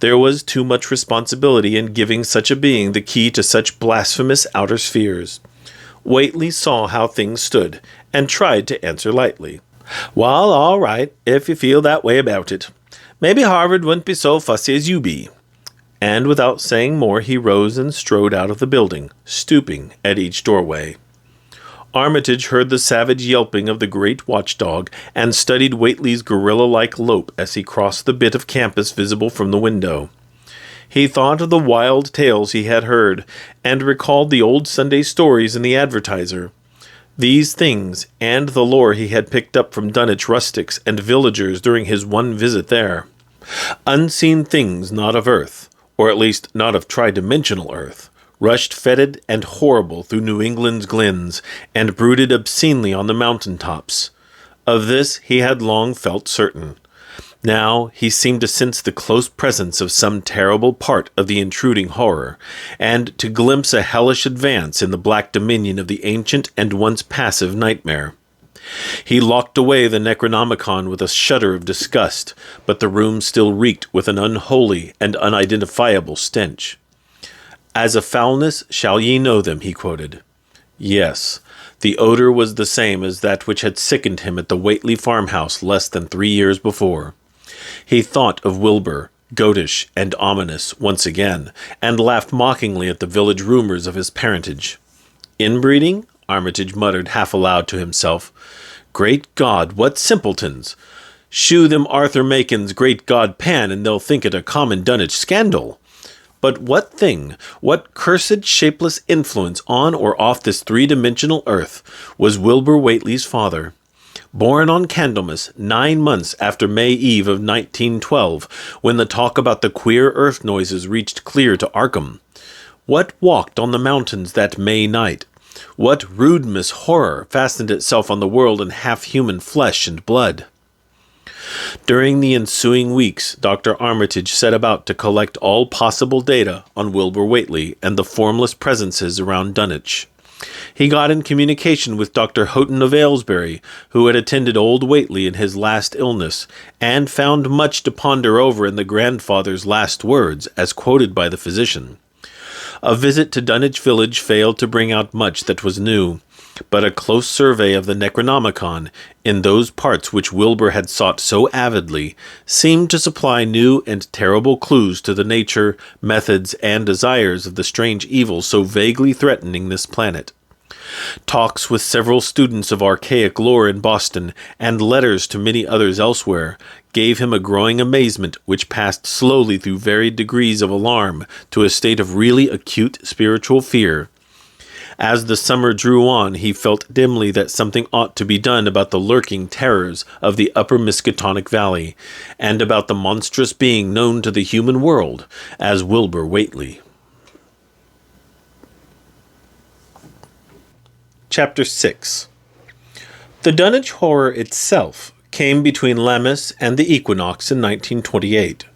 There was too much responsibility in giving such a being the key to such blasphemous outer spheres. Whately saw how things stood, and tried to answer lightly. "Well, all right, if you feel that way about it. Maybe Harvard wouldn't be so fussy as you be." And without saying more, he rose and strode out of the building, stooping at each doorway. Armitage heard the savage yelping of the great watchdog, and studied Whately's gorilla-like lope as he crossed the bit of campus visible from the window. He thought of the wild tales he had heard, and recalled the old Sunday stories in the Advertiser. These things, and the lore he had picked up from Dunwich rustics and villagers during his one visit there. Unseen things not of earth, or at least not of tridimensional earth, rushed fetid and horrible through New England's glens, and brooded obscenely on the mountain tops. Of this he had long felt certain. Now he seemed to sense the close presence of some terrible part of the intruding horror, and to glimpse a hellish advance in the black dominion of the ancient and once passive nightmare. He locked away the Necronomicon with a shudder of disgust, but the room still reeked with an unholy and unidentifiable stench. "As a foulness shall ye know them," he quoted. Yes, the odor was the same as that which had sickened him at the Whately farmhouse less than 3 years before. He thought of Wilbur, goatish and ominous, once again, and laughed mockingly at the village rumors of his parentage. "Inbreeding?" Armitage muttered half aloud to himself. "Great God, what simpletons! Shew them Arthur Macon's Great God Pan, and they'll think it a common Dunwich scandal. But what thing, what cursed shapeless influence on or off this three-dimensional earth was Wilbur Whately's father? Born on Candlemas 9 months after May Eve of 1912, when the talk about the queer earth noises reached clear to Arkham. What walked on the mountains that May night? What rudemus horror fastened itself on the world in half-human flesh and blood? During the ensuing weeks, Dr. Armitage set about to collect all possible data on Wilbur Whately and the formless presences around Dunwich. He got in communication with Dr. Houghton of Aylesbury, who had attended old Whately in his last illness, and found much to ponder over in the grandfather's last words, as quoted by the physician. A visit to Dunwich village failed to bring out much that was new, but a close survey of the Necronomicon, in those parts which Wilbur had sought so avidly, seemed to supply new and terrible clues to the nature, methods, and desires of the strange evil so vaguely threatening this planet. Talks with several students of archaic lore in Boston, and letters to many others elsewhere, gave him a growing amazement which passed slowly through varied degrees of alarm to a state of really acute spiritual fear. As the summer drew on, he felt dimly that something ought to be done about the lurking terrors of the upper Miskatonic Valley, and about the monstrous being known to the human world as Wilbur Whately. Chapter 6. The Dunwich horror itself came between Lammas and the equinox in 1928,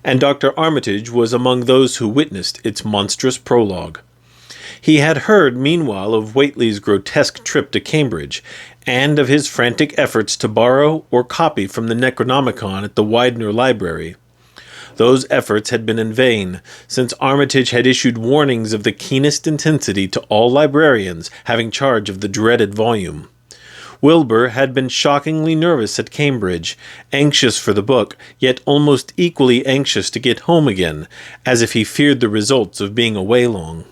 and Dr. Armitage was among those who witnessed its monstrous prologue. He had heard, meanwhile, of Whately's grotesque trip to Cambridge, and of his frantic efforts to borrow or copy from the Necronomicon at the Widener Library. Those efforts had been in vain, since Armitage had issued warnings of the keenest intensity to all librarians having charge of the dreaded volume. Wilbur had been shockingly nervous at Cambridge, anxious for the book, yet almost equally anxious to get home again, as if he feared the results of being away long.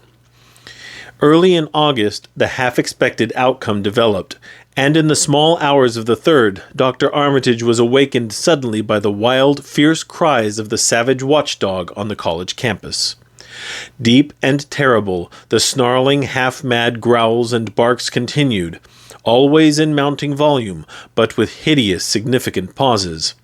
Early in August, the half-expected outcome developed, and in the small hours of the 3rd, Dr. Armitage was awakened suddenly by the wild, fierce cries of the savage watchdog on the college campus. Deep and terrible, the snarling, half-mad growls and barks continued, always in mounting volume, but with hideous, significant pauses.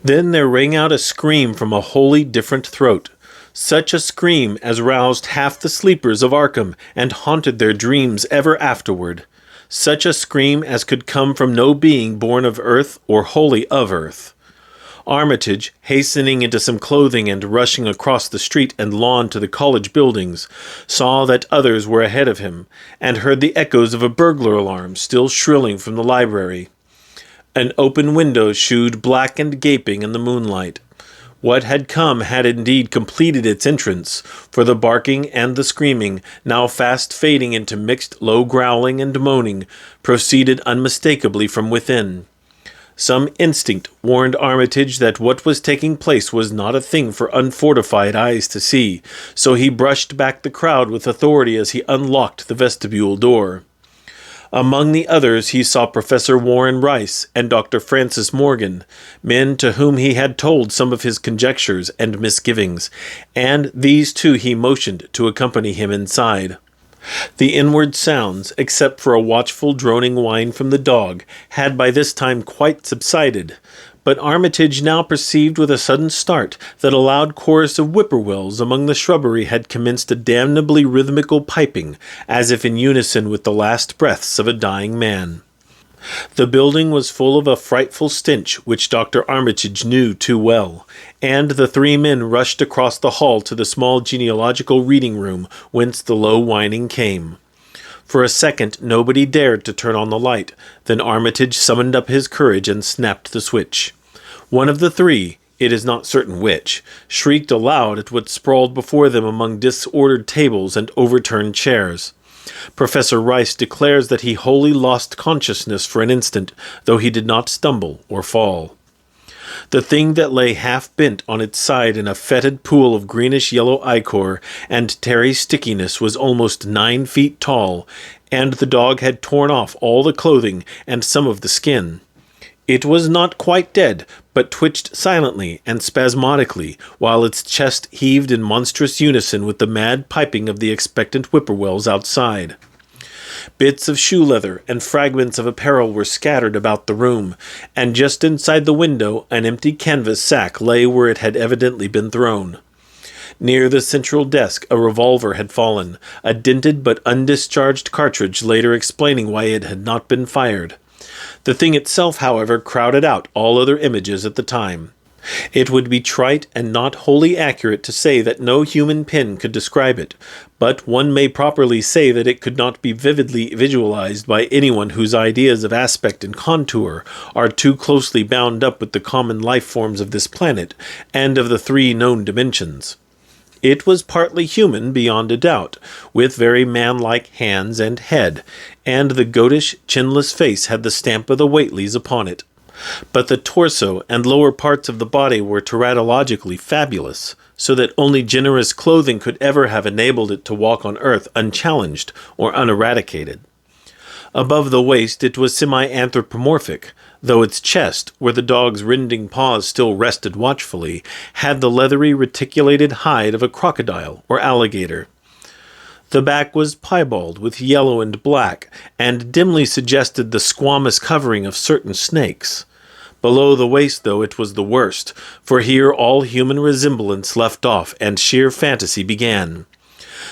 Then there rang out a scream from a wholly different throat, such a scream as roused half the sleepers of Arkham and haunted their dreams ever afterward, such a scream as could come from no being born of earth or wholly of earth. Armitage, hastening into some clothing and rushing across the street and lawn to the college buildings, saw that others were ahead of him, and heard the echoes of a burglar alarm still shrilling from the library. An open window shewed black and gaping in the moonlight. What had come had indeed completed its entrance, for the barking and the screaming, now fast fading into mixed low growling and moaning, proceeded unmistakably from within. Some instinct warned Armitage that what was taking place was not a thing for unfortified eyes to see, so he brushed back the crowd with authority as he unlocked the vestibule door. Among the others he saw Professor Warren Rice and Dr. Francis Morgan, men to whom he had told some of his conjectures and misgivings, and these two he motioned to accompany him inside. The inward sounds, except for a watchful droning whine from the dog, had by this time quite subsided, but Armitage now perceived with a sudden start that a loud chorus of whippoorwills among the shrubbery had commenced a damnably rhythmical piping, as if in unison with the last breaths of a dying man. The building was full of a frightful stench which Dr. Armitage knew too well, and the 3 men rushed across the hall to the small genealogical reading room whence the low whining came. For a second nobody dared to turn on the light, then Armitage summoned up his courage and snapped the switch. One of the 3, it is not certain which, shrieked aloud at what sprawled before them among disordered tables and overturned chairs. Professor Rice declares that he wholly lost consciousness for an instant, though he did not stumble or fall. The thing that lay half bent on its side in a fetid pool of greenish-yellow ichor and tarry stickiness was almost 9 feet tall, and the dog had torn off all the clothing and some of the skin. It was not quite dead, but twitched silently and spasmodically, while its chest heaved in monstrous unison with the mad piping of the expectant whippoorwills outside. Bits of shoe leather and fragments of apparel were scattered about the room, and just inside the window an empty canvas sack lay where it had evidently been thrown. Near the central desk a revolver had fallen, a dented but undischarged cartridge later explaining why it had not been fired. The thing itself, however, crowded out all other images at the time. It would be trite and not wholly accurate to say that no human pen could describe it, but one may properly say that it could not be vividly visualized by anyone whose ideas of aspect and contour are too closely bound up with the common life forms of this planet and of the 3 known dimensions. It was partly human beyond a doubt, with very man-like hands and head, and the goatish, chinless face had the stamp of the Whateleys upon it. But the torso and lower parts of the body were teratologically fabulous, so that only generous clothing could ever have enabled it to walk on earth unchallenged or uneradicated. Above the waist it was semi-anthropomorphic, though its chest, where the dog's rending paws still rested watchfully, had the leathery reticulated hide of a crocodile or alligator. The back was piebald with yellow and black, and dimly suggested the squamous covering of certain snakes. Below the waist, though, it was the worst, for here all human resemblance left off and sheer fantasy began.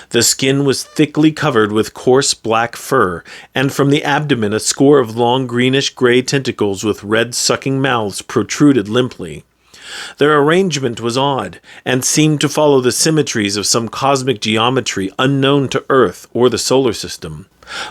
The skin was thickly covered with coarse black fur, and from the abdomen a score of long greenish-gray tentacles with red sucking mouths protruded limply. Their arrangement was odd, and seemed to follow the symmetries of some cosmic geometry unknown to Earth or the solar system.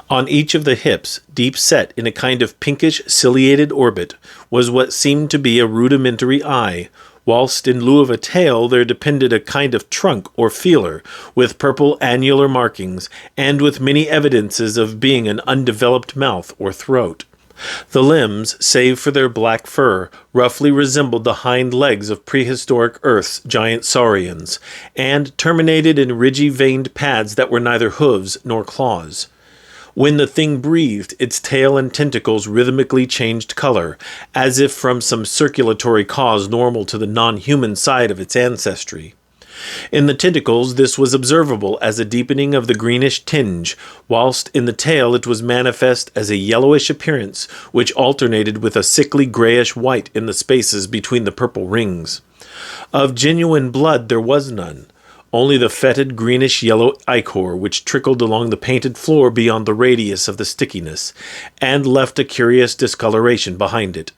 On each of the hips, deep set in a kind of pinkish ciliated orbit, was what seemed to be a rudimentary eye, whilst in lieu of a tail there depended a kind of trunk or feeler, with purple annular markings, and with many evidences of being an undeveloped mouth or throat. The limbs, save for their black fur, roughly resembled the hind legs of prehistoric Earth's giant saurians, and terminated in ridgy-veined pads that were neither hooves nor claws. When the thing breathed, its tail and tentacles rhythmically changed color, as if from some circulatory cause normal to the non-human side of its ancestry. In the tentacles this was observable as a deepening of the greenish tinge, whilst in the tail it was manifest as a yellowish appearance, which alternated with a sickly greyish white in the spaces between the purple rings. Of genuine blood there was none, only the fetid greenish-yellow ichor which trickled along the painted floor beyond the radius of the stickiness, and left a curious discoloration behind it.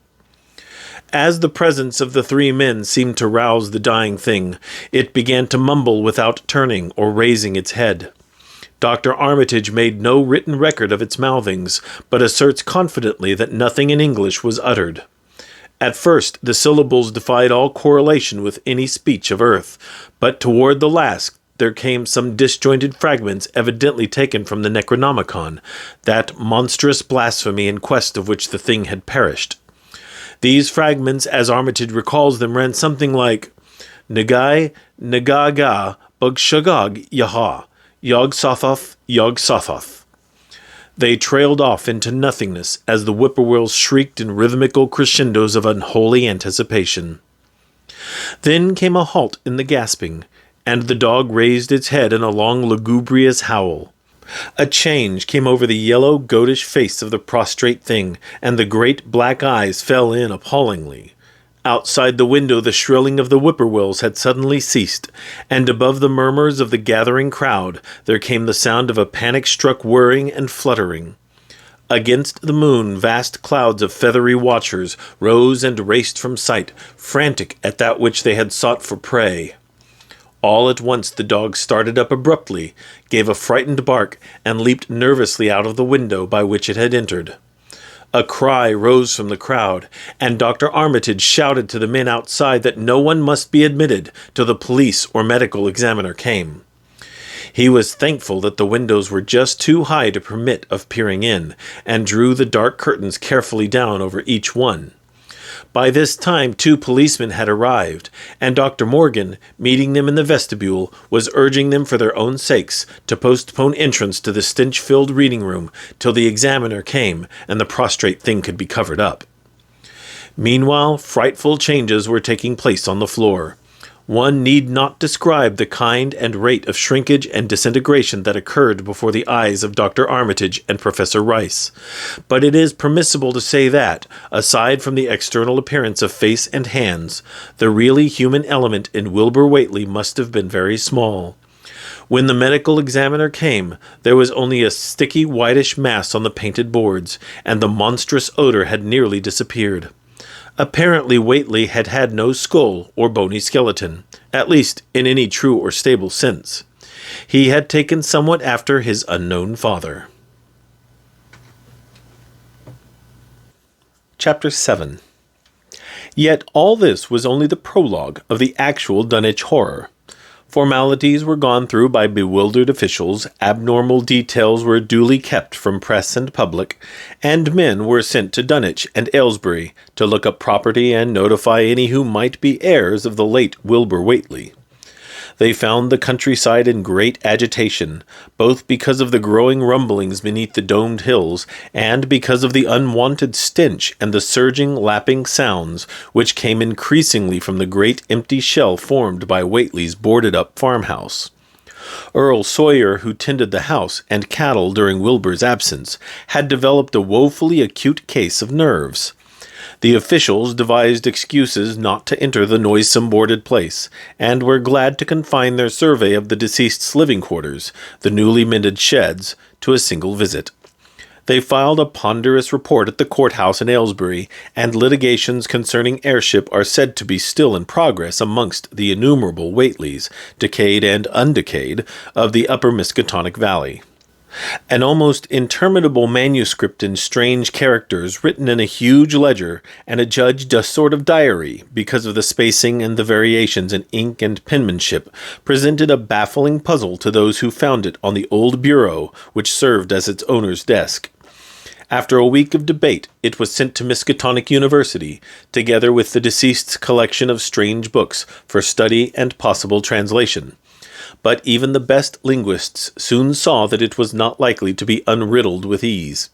As the presence of the three men seemed to rouse the dying thing, it began to mumble without turning or raising its head. Dr. Armitage made no written record of its mouthings, but asserts confidently that nothing in English was uttered. At first, the syllables defied all correlation with any speech of earth, but toward the last there came some disjointed fragments evidently taken from the Necronomicon, that monstrous blasphemy in quest of which the thing had perished. These fragments, as Armitage recalls them, ran something like Nagai, Nagaga, Bugshagog, Yaha, Yog Sothoth, Yog Sothoth. They trailed off into nothingness as the whippoorwills shrieked in rhythmical crescendos of unholy anticipation. Then came a halt in the gasping, and the dog raised its head in a long lugubrious howl. A change came over the yellow, goatish face of the prostrate thing, and the great black eyes fell in appallingly. Outside the window the shrilling of the whippoorwills had suddenly ceased, and above the murmurs of the gathering crowd there came the sound of a panic-struck whirring and fluttering. Against the moon vast clouds of feathery watchers rose and raced from sight, frantic at that which they had sought for prey. All at once the dog started up abruptly, gave a frightened bark, and leaped nervously out of the window by which it had entered. A cry rose from the crowd, and Dr. Armitage shouted to the men outside that no one must be admitted till the police or medical examiner came. He was thankful that the windows were just too high to permit of peering in, and drew the dark curtains carefully down over each one. By this time 2 policemen had arrived, and Dr. Morgan, meeting them in the vestibule, was urging them for their own sakes to postpone entrance to the stench-filled reading room till the examiner came and the prostrate thing could be covered up. Meanwhile, frightful changes were taking place on the floor. One need not describe the kind and rate of shrinkage and disintegration that occurred before the eyes of Dr. Armitage and Professor Rice, but it is permissible to say that, aside from the external appearance of face and hands, the really human element in Wilbur Whately must have been very small. When the medical examiner came, there was only a sticky whitish mass on the painted boards, and the monstrous odor had nearly disappeared. Apparently Whately had had no skull or bony skeleton, at least in any true or stable sense. He had taken somewhat after his unknown father. Chapter 7. Yet all this was only the prologue of the actual Dunwich horror. Formalities were gone through by bewildered officials, abnormal details were duly kept from press and public, and men were sent to Dunwich and Aylesbury to look up property and notify any who might be heirs of the late Wilbur Whately. They found the countryside in great agitation, both because of the growing rumblings beneath the domed hills, and because of the unwonted stench and the surging, lapping sounds which came increasingly from the great empty shell formed by Whately's boarded-up farmhouse. Earl Sawyer, who tended the house and cattle during Wilbur's absence, had developed a woefully acute case of nerves. The officials devised excuses not to enter the noisome boarded place, and were glad to confine their survey of the deceased's living quarters, the newly mended sheds, to a single visit. They filed a ponderous report at the courthouse in Aylesbury, and litigations concerning heirship are said to be still in progress amongst the innumerable Whateleys, decayed and undecayed, of the upper Miskatonic Valley. An almost interminable manuscript in strange characters written in a huge ledger and adjudged a sort of diary because of the spacing and the variations in ink and penmanship presented a baffling puzzle to those who found it on the old bureau which served as its owner's desk. After a week of debate, it was sent to Miskatonic University, together with the deceased's collection of strange books, for study and possible translation. But even the best linguists soon saw that it was not likely to be unriddled with ease.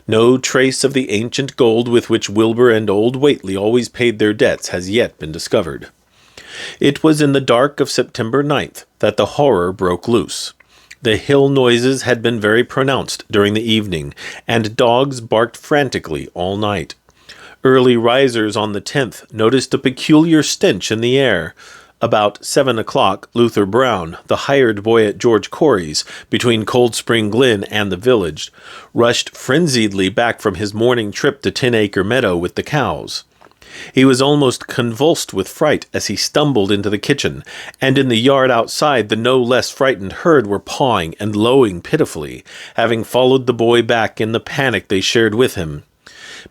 No trace of the ancient gold with which Wilbur and old Whately always paid their debts has yet been discovered. It was in the dark of September 9th that the horror broke loose. The hill noises had been very pronounced during the evening, and dogs barked frantically all night. Early risers on the 10th noticed a peculiar stench in the air. About 7 o'clock, Luther Brown, the hired boy at George Corey's, between Cold Spring Glen and the village, rushed frenziedly back from his morning trip to 10-Acre Meadow with the cows. He was almost convulsed with fright as he stumbled into the kitchen, and in the yard outside the no less frightened herd were pawing and lowing pitifully, having followed the boy back in the panic they shared with him.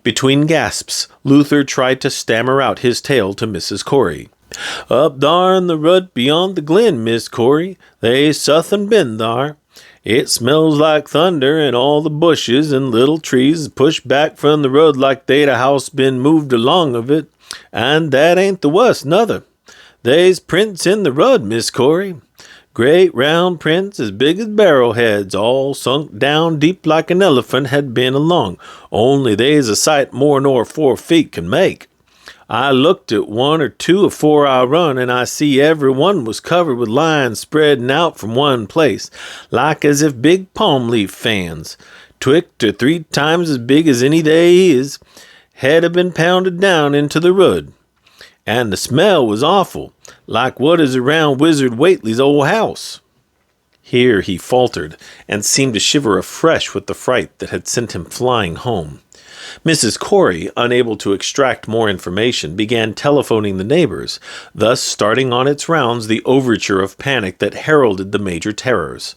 Between gasps, Luther tried to stammer out his tale to Mrs. Corey. "Up thar in the rut beyond the glen, Miss Corey, they's suthin' been thar. It smells like thunder, and all the bushes and little trees is pushed back from the road like they'd a house been moved along of it. And that ain't the wuss, nother. They's prints in the rud, Miss Corey. Great round prints as big as barrelheads, all sunk down deep like an elephant had been along, only they's a sight more nor 4 feet can make. I looked at 1 or 2 afore I run, and I see every one was covered with lines spreading out from one place, like as if big palm leaf fans, 2 or 3 times as big as any they is, had a been pounded down into the rud. And the smell was awful, like what is around Wizard Whately's old house." Here he faltered, and seemed to shiver afresh with the fright that had sent him flying home. Mrs. Corey, unable to extract more information, began telephoning the neighbors, thus starting on its rounds the overture of panic that heralded the major terrors.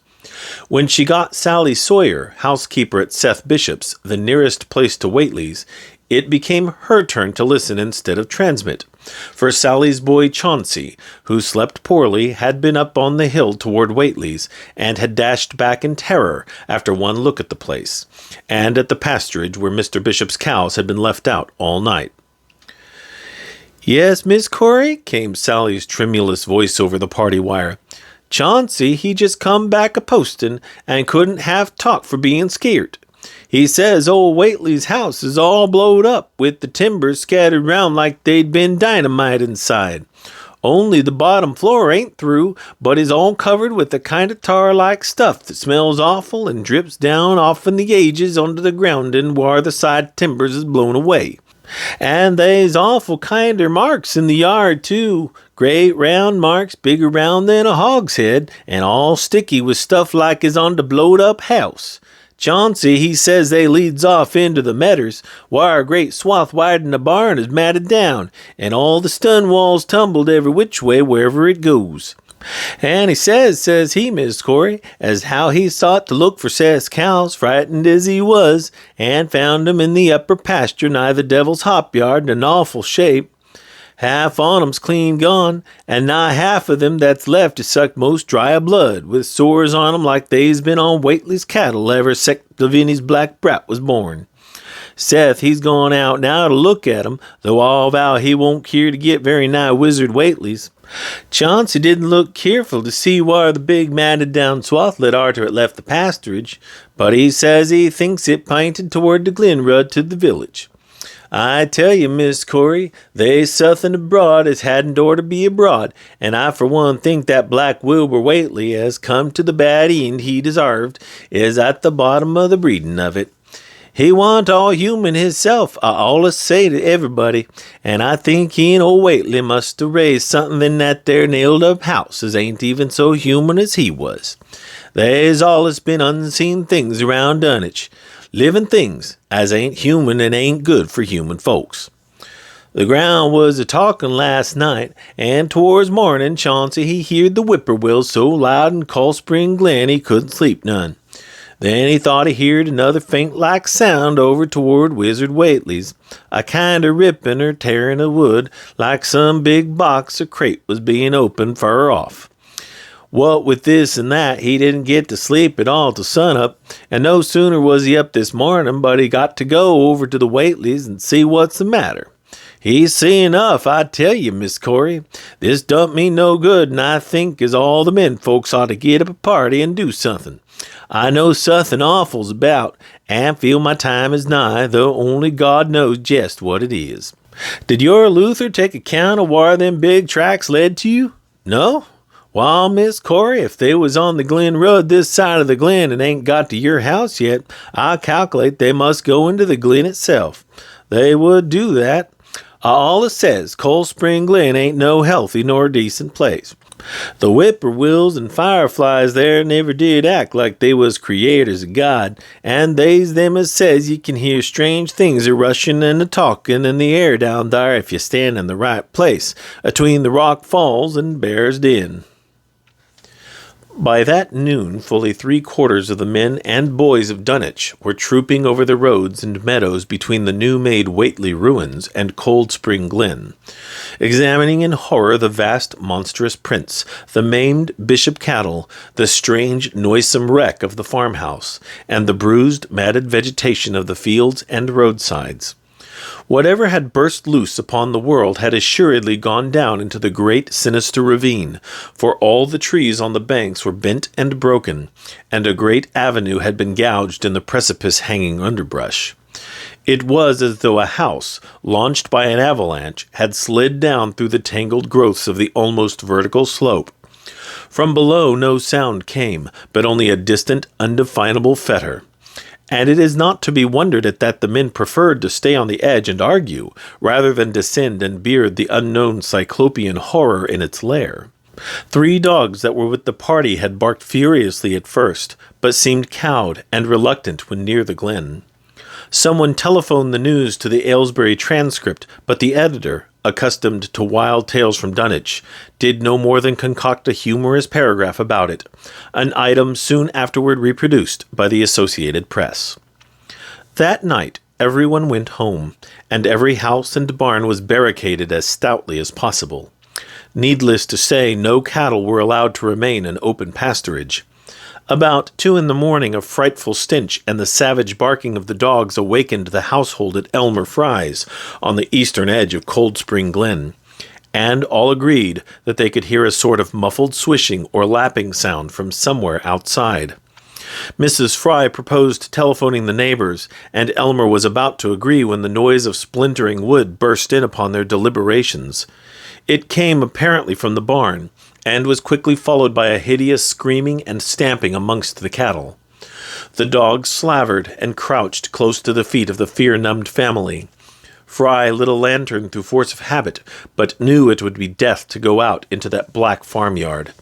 When she got Sally Sawyer, housekeeper at Seth Bishop's, the nearest place to Whately's, it became her turn to listen instead of transmit, for Sally's boy Chauncey, who slept poorly, had been up on the hill toward Whately's, and had dashed back in terror after one look at the place, and at the pasturage where Mr. Bishop's cows had been left out all night. "Yes, Miss Corey," came Sally's tremulous voice over the party wire. "Chauncey, he just come back a-postin', and couldn't half talk for being scared. He says old Whately's house is all blowed up, with the timbers scattered round like they'd been dynamite inside. Only the bottom floor ain't through, but is all covered with a kind of tar-like stuff that smells awful and drips down off'n the edges onto the groundin' whar the side timbers is blown away. And they's awful kinder marks in the yard, too. Great round marks, bigger round than a hogshead, and all sticky with stuff like is on the blowed-up house. Chauncey, he says they leads off into the medders, whar a great swath wider'n the barn is matted down, and all the stun walls tumbled every which way wherever it goes. And he says he, Miss Corey, as how he sought to look for Seth's cows, frightened as he was, and found 'em in the upper pasture nigh the Devil's Hop Yard in an awful shape. Half on 'em's clean gone, and nigh half of them that's left is sucked most dry of blood, with sores on 'em like they's been on Whately's cattle ever sec Lavinia's black brat was born. Seth, he's gone out now to look at 'em, though I'll vow he won't keer to get very nigh Wizard Whately's. Chauncey didn't look keerful to see whar the big matted down swathlet arter it left the pasturage, but he says he thinks it p'inted toward the glen rud to the village. I tell you, Miss Corey, they's suthin' abroad as hadn't oughter be abroad, and I for one think that Black Wilbur Whately has come to the bad end he deserved, is at the bottom of the breedin' of it. He wa'n't all human hisself, I allus say to everybody, and I think he and old Whately must have raised something in that there nailed-up house as ain't even so human as he was. They's allus been unseen things around Dunwich, living things as ain't human and ain't good for human folks. The ground was a-talkin' last night, and towards morning Chauncey he heerd the whippoorwills so loud in Cold Spring Glen he couldn't sleep none. Then he thought he heard another faint-like sound over toward Wizard Whately's, a kinder ripping or tearing of wood, like some big box or crate was being opened fur off. What with this and that, he didn't get to sleep at all till sunup, and no sooner was he up this morning but he got to go over to the Whately's and see what's the matter. He's see enough, I tell you, Miss Corey. This don't mean no good, and I think as all the men folks ought to get up a party and do something. I know something awful's about, and feel my time is nigh, though only God knows jest what it is. Did your Luther take account of where them big tracks led to you? No? Well, Miss Corey, if they was on the Glen Road this side of the Glen and ain't got to your house yet, I calculate they must go into the Glen itself. They would do that. I allus says Cold Spring Glen ain't no healthy nor decent place. The whippoorwills and fireflies there never did act like they was creators of God, and they's them as says you can hear strange things a-rushin' and a-talkin' in the air down there if you stand in the right place, atween the Rock Falls and Bear's Den. By that noon, fully 3/4 of the men and boys of Dunwich were trooping over the roads and meadows between the new-made Whately ruins and Cold Spring Glen, examining in horror the vast, monstrous prints, the maimed bishop cattle, the strange, noisome wreck of the farmhouse, and the bruised, matted vegetation of the fields and roadsides. Whatever had burst loose upon the world had assuredly gone down into the great sinister ravine, for all the trees on the banks were bent and broken, and a great avenue had been gouged in the precipice-hanging underbrush. It was as though a house, launched by an avalanche, had slid down through the tangled growths of the almost vertical slope. From below no sound came, but only a distant, undefinable fetor. And it is not to be wondered at that the men preferred to stay on the edge and argue, rather than descend and beard the unknown cyclopean horror in its lair. 3 dogs that were with the party had barked furiously at first, but seemed cowed and reluctant when near the glen. Someone telephoned the news to the Aylesbury Transcript, but the editor, accustomed to wild tales from Dunwich, did no more than concoct a humorous paragraph about it, an item soon afterward reproduced by the Associated Press. That night everyone went home, and every house and barn was barricaded as stoutly as possible. Needless to say, no cattle were allowed to remain in open pasturage. About 2 a.m, a frightful stench and the savage barking of the dogs awakened the household at Elmer Fry's, on the eastern edge of Cold Spring Glen, and all agreed that they could hear a sort of muffled swishing or lapping sound from somewhere outside. Mrs. Fry proposed telephoning the neighbors, and Elmer was about to agree when the noise of splintering wood burst in upon their deliberations. It came apparently from the barn, and was quickly followed by a hideous screaming and stamping amongst the cattle. The dogs slavered and crouched close to the feet of the fear-numbed family. Fry lit a lantern through force of habit, but knew it would be death to go out into that black farmyard.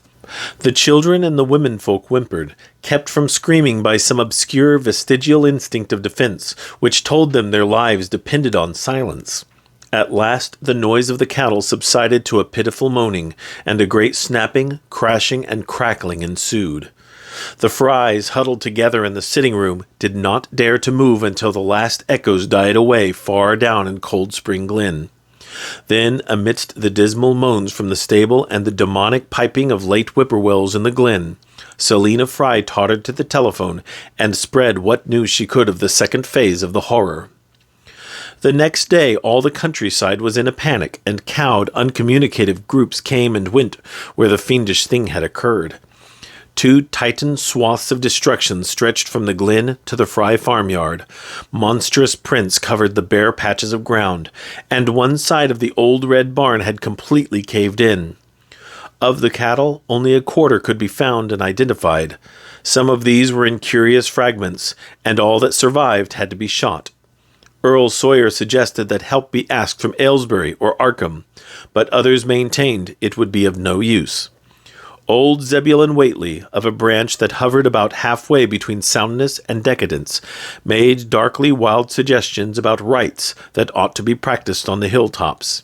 The children and the womenfolk whimpered, kept from screaming by some obscure vestigial instinct of defense, which told them their lives depended on silence. At last the noise of the cattle subsided to a pitiful moaning, and a great snapping, crashing, and crackling ensued. The Frys, huddled together in the sitting-room, did not dare to move until the last echoes died away far down in Cold Spring Glen. Then, amidst the dismal moans from the stable and the demonic piping of late whippoorwills in the glen, Selina Fry tottered to the telephone and spread what news she could of the second phase of the horror. The next day all the countryside was in a panic, and cowed, uncommunicative groups came and went where the fiendish thing had occurred. 2 titan swaths of destruction stretched from the glen to the Fry farmyard. Monstrous prints covered the bare patches of ground, and one side of the old red barn had completely caved in. Of the cattle, only a quarter could be found and identified. Some of these were in curious fragments, and all that survived had to be shot. Earl Sawyer suggested that help be asked from Aylesbury or Arkham, but others maintained it would be of no use. Old Zebulon Whately, of a branch that hovered about halfway between soundness and decadence, made darkly wild suggestions about rites that ought to be practiced on the hilltops.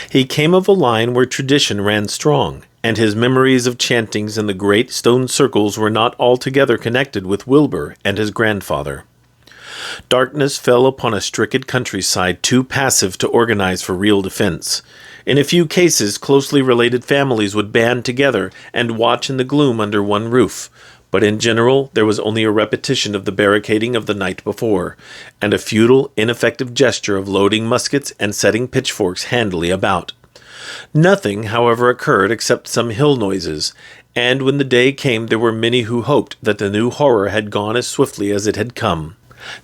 He came of a line where tradition ran strong, and his memories of chantings in the great stone circles were not altogether connected with Wilbur and his grandfather. Darkness fell upon a stricken countryside too passive to organize for real defense. In a few cases, closely related families would band together and watch in the gloom under one roof, but in general there was only a repetition of the barricading of the night before, and a futile, ineffective gesture of loading muskets and setting pitchforks handily about. Nothing, however, occurred except some hill noises, and when the day came there were many who hoped that the new horror had gone as swiftly as it had come.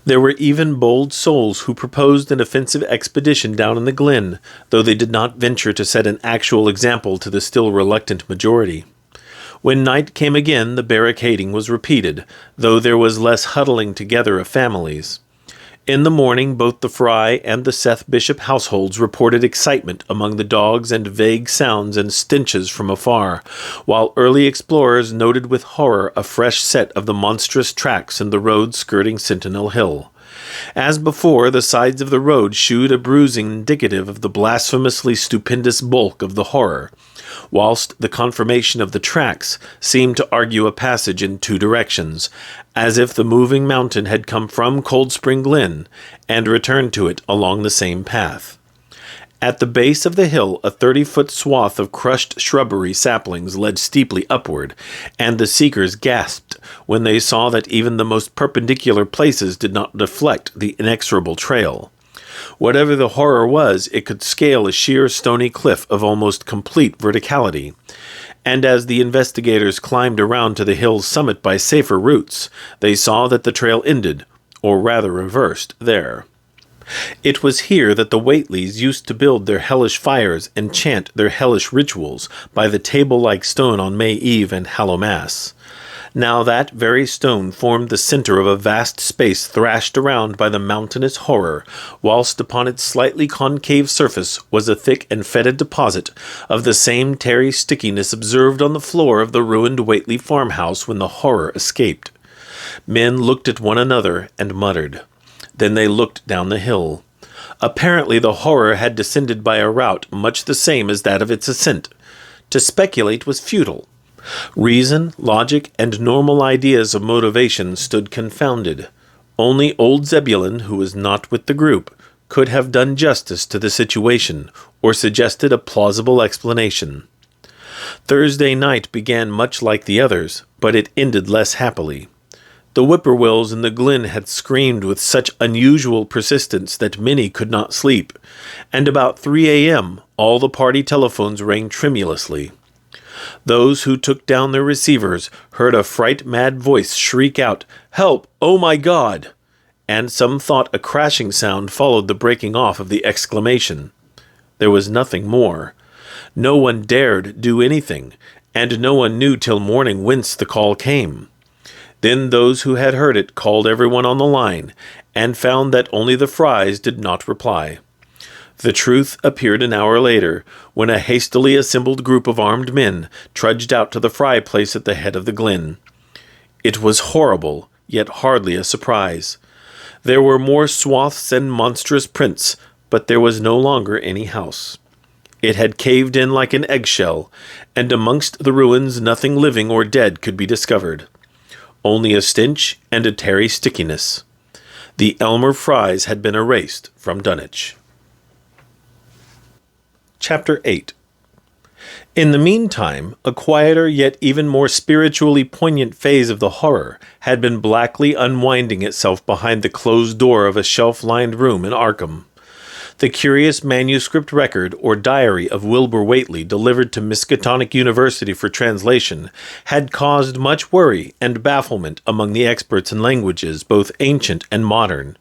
There were even bold souls who proposed an offensive expedition down in the glen, though they did not venture to set an actual example to the still reluctant majority. When night came again, the barricading was repeated, though there was less huddling together of families. In the morning, both the Fry and the Seth Bishop households reported excitement among the dogs and vague sounds and stenches from afar, while early explorers noted with horror a fresh set of the monstrous tracks in the road skirting Sentinel Hill. As before, the sides of the road shewed a bruising indicative of the blasphemously stupendous bulk of the horror, whilst the conformation of the tracks seemed to argue a passage in two directions, as if the moving mountain had come from Cold Spring Glen and returned to it along the same path. At the base of the hill, a 30-foot swath of crushed shrubbery saplings led steeply upward, and the seekers gasped when they saw that even the most perpendicular places did not deflect the inexorable trail. Whatever the horror was, it could scale a sheer stony cliff of almost complete verticality, and as the investigators climbed around to the hill's summit by safer routes, they saw that the trail ended, or rather reversed, there. It was here that the Whateleys used to build their hellish fires and chant their hellish rituals by the table-like stone on May Eve and Hallowmass. Now that very stone formed the center of a vast space thrashed around by the mountainous horror, whilst upon its slightly concave surface was a thick and fetid deposit of the same tarry stickiness observed on the floor of the ruined Whateley farmhouse when the horror escaped. Men looked at one another and muttered. Then they looked down the hill. Apparently the horror had descended by a route much the same as that of its ascent. To speculate was futile. Reason, logic, and normal ideas of motivation stood confounded. Only old Zebulon, who was not with the group, could have done justice to the situation, or suggested a plausible explanation. Thursday night began much like the others, but it ended less happily. The whippoorwills in the glen had screamed with such unusual persistence that many could not sleep, and about 3 a.m. all the party telephones rang tremulously. Those who took down their receivers heard a fright-mad voice shriek out, "Help! Oh my God!" and some thought a crashing sound followed the breaking off of the exclamation. There was nothing more. No one dared do anything, and no one knew till morning whence the call came. Then those who had heard it called everyone on the line, and found that only the Frys did not reply. The truth appeared an hour later, when a hastily assembled group of armed men trudged out to the Fry place at the head of the glen. It was horrible, yet hardly a surprise. There were more swaths and monstrous prints, but there was no longer any house. It had caved in like an eggshell, and amongst the ruins nothing living or dead could be discovered. Only a stench and a tarry stickiness. The Elmer Frys had been erased from Dunwich. Chapter 8. In the meantime, a quieter yet even more spiritually poignant phase of the horror had been blackly unwinding itself behind the closed door of a shelf-lined room in Arkham. The curious manuscript record or diary of Wilbur Whateley delivered to Miskatonic University for translation had caused much worry and bafflement among the experts in languages, both ancient and modern.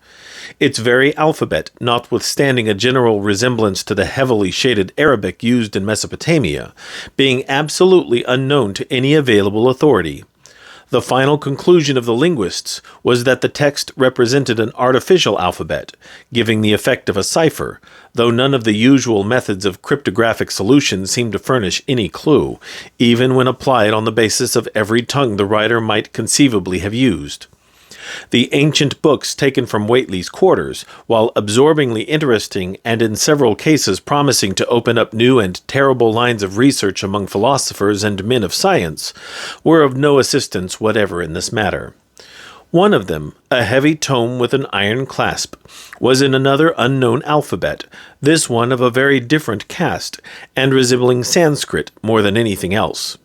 Its very alphabet, notwithstanding a general resemblance to the heavily shaded Arabic used in Mesopotamia, being absolutely unknown to any available authority. The final conclusion of the linguists was that the text represented an artificial alphabet, giving the effect of a cipher, though none of the usual methods of cryptographic solution seemed to furnish any clue, even when applied on the basis of every tongue the writer might conceivably have used. The ancient books taken from Whately's quarters, while absorbingly interesting and in several cases promising to open up new and terrible lines of research among philosophers and men of science, were of no assistance whatever in this matter. One of them, a heavy tome with an iron clasp, was in another unknown alphabet, this one of a very different cast, and resembling Sanskrit more than anything else.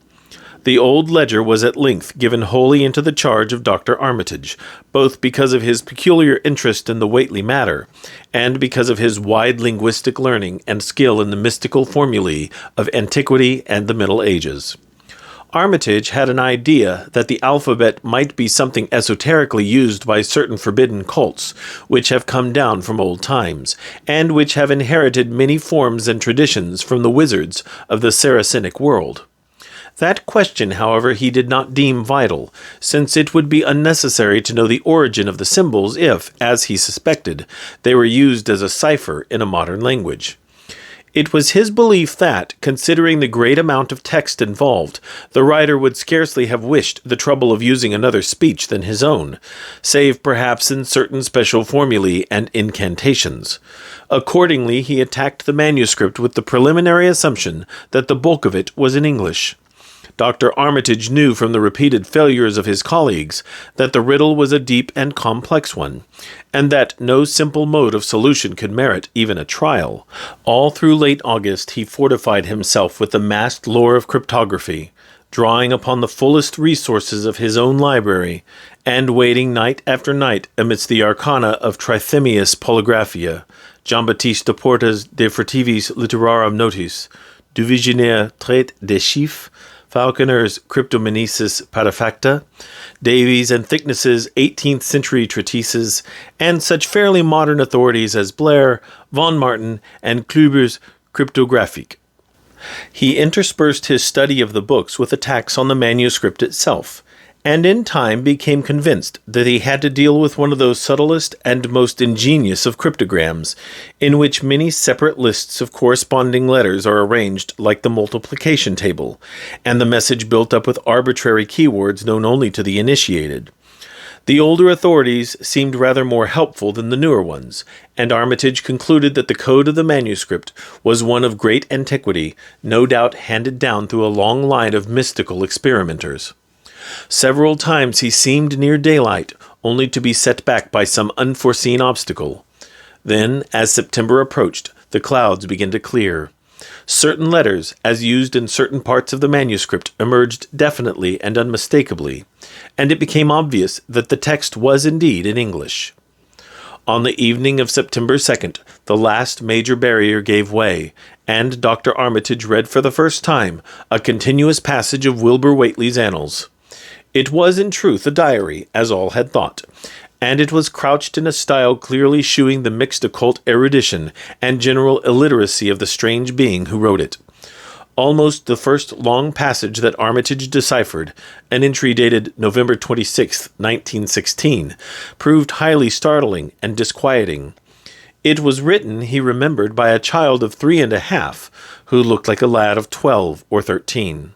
The old ledger was at length given wholly into the charge of Dr. Armitage, both because of his peculiar interest in the Whately matter, and because of his wide linguistic learning and skill in the mystical formulae of antiquity and the Middle Ages. Armitage had an idea that the alphabet might be something esoterically used by certain forbidden cults, which have come down from old times, and which have inherited many forms and traditions from the wizards of the Saracenic world. That question, however, he did not deem vital, since it would be unnecessary to know the origin of the symbols if, as he suspected, they were used as a cipher in a modern language. It was his belief that, considering the great amount of text involved, the writer would scarcely have wished the trouble of using another speech than his own, save perhaps in certain special formulae and incantations. Accordingly, he attacked the manuscript with the preliminary assumption that the bulk of it was in English. Dr. Armitage knew from the repeated failures of his colleagues that the riddle was a deep and complex one, and that no simple mode of solution could merit even a trial. All through late August he fortified himself with the massed lore of cryptography, drawing upon the fullest resources of his own library, and waiting night after night amidst the arcana of Trithemius Polygraphia, Giambattista Porta's De Furtivis Literarum Notis, Duvigier Traite des Chiffres, Falconer's Cryptomnesis Parafacta, Davies and Thickness's 18th century treatises, and such fairly modern authorities as Blair, von Martin, and Kluber's Cryptographique. He interspersed his study of the books with attacks on the manuscript itself, and in time became convinced that he had to deal with one of those subtlest and most ingenious of cryptograms, in which many separate lists of corresponding letters are arranged like the multiplication table, and the message built up with arbitrary keywords known only to the initiated. The older authorities seemed rather more helpful than the newer ones, and Armitage concluded that the code of the manuscript was one of great antiquity, no doubt handed down through a long line of mystical experimenters. Several times he seemed near daylight, only to be set back by some unforeseen obstacle. Then, as September approached, the clouds began to clear. Certain letters, as used in certain parts of the manuscript, emerged definitely and unmistakably, and it became obvious that the text was indeed in English. On the evening of September 2nd, the last major barrier gave way, and Dr. Armitage read for the first time a continuous passage of Wilbur Whately's Annals. It was in truth a diary, as all had thought, and it was couched in a style clearly shewing the mixed occult erudition and general illiteracy of the strange being who wrote it. Almost the first long passage that Armitage deciphered, an entry dated November 26, 1916, proved highly startling and disquieting. It was written, he remembered, by a child of 3½ who looked like a lad of 12 or 13.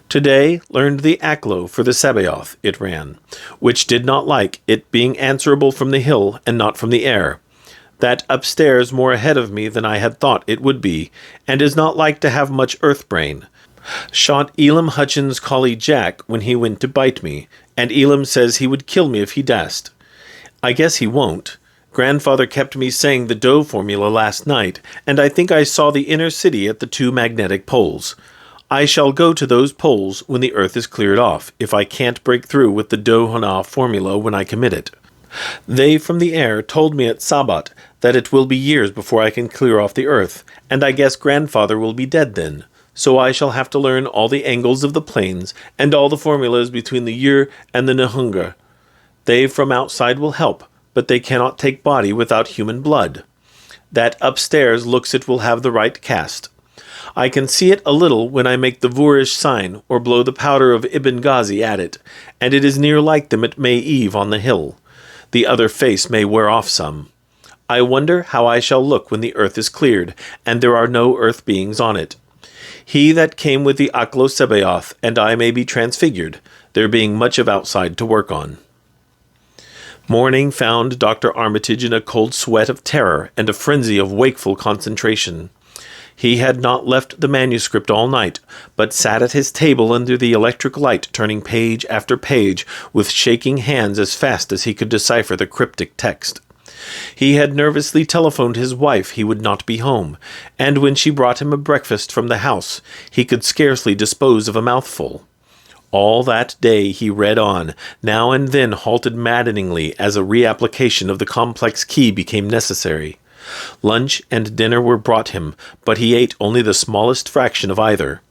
Today learned the Aklo for the Sabaoth, it ran, which did not like it being answerable from the hill and not from the air. That upstairs more ahead of me than I had thought it would be, and is not like to have much earth brain. Shot Elam Hutchins' collie Jack when he went to bite me, and Elam says he would kill me if he dast. I guess he won't. Grandfather kept me saying the dough formula last night, and I think I saw the inner city at the 2 magnetic poles. I shall go to those poles when the earth is cleared off, if I can't break through with the Dohona formula when I commit it. They from the air told me at Sabbat that it will be years before I can clear off the earth, and I guess grandfather will be dead then, so I shall have to learn all the angles of the planes and all the formulas between the Ur and the Nehunga. They from outside will help, but they cannot take body without human blood. That upstairs looks it will have the right cast. I can see it a little when I make the Voorish sign or blow the powder of Ibn Ghazi at it, and it is near like them at May Eve on the hill. The other face may wear off some. I wonder how I shall look when the earth is cleared, and there are no earth beings on it. He that came with the Aklo Sabaoth and I may be transfigured, there being much of outside to work on. Morning found Dr. Armitage in a cold sweat of terror and a frenzy of wakeful concentration. He had not left the manuscript all night, but sat at his table under the electric light, turning page after page, with shaking hands as fast as he could decipher the cryptic text. He had nervously telephoned his wife he would not be home, and when she brought him a breakfast from the house, he could scarcely dispose of a mouthful. All that day he read on, now and then halted maddeningly as a reapplication of the complex key became necessary. Lunch and dinner were brought him, but he ate only the smallest fraction of either.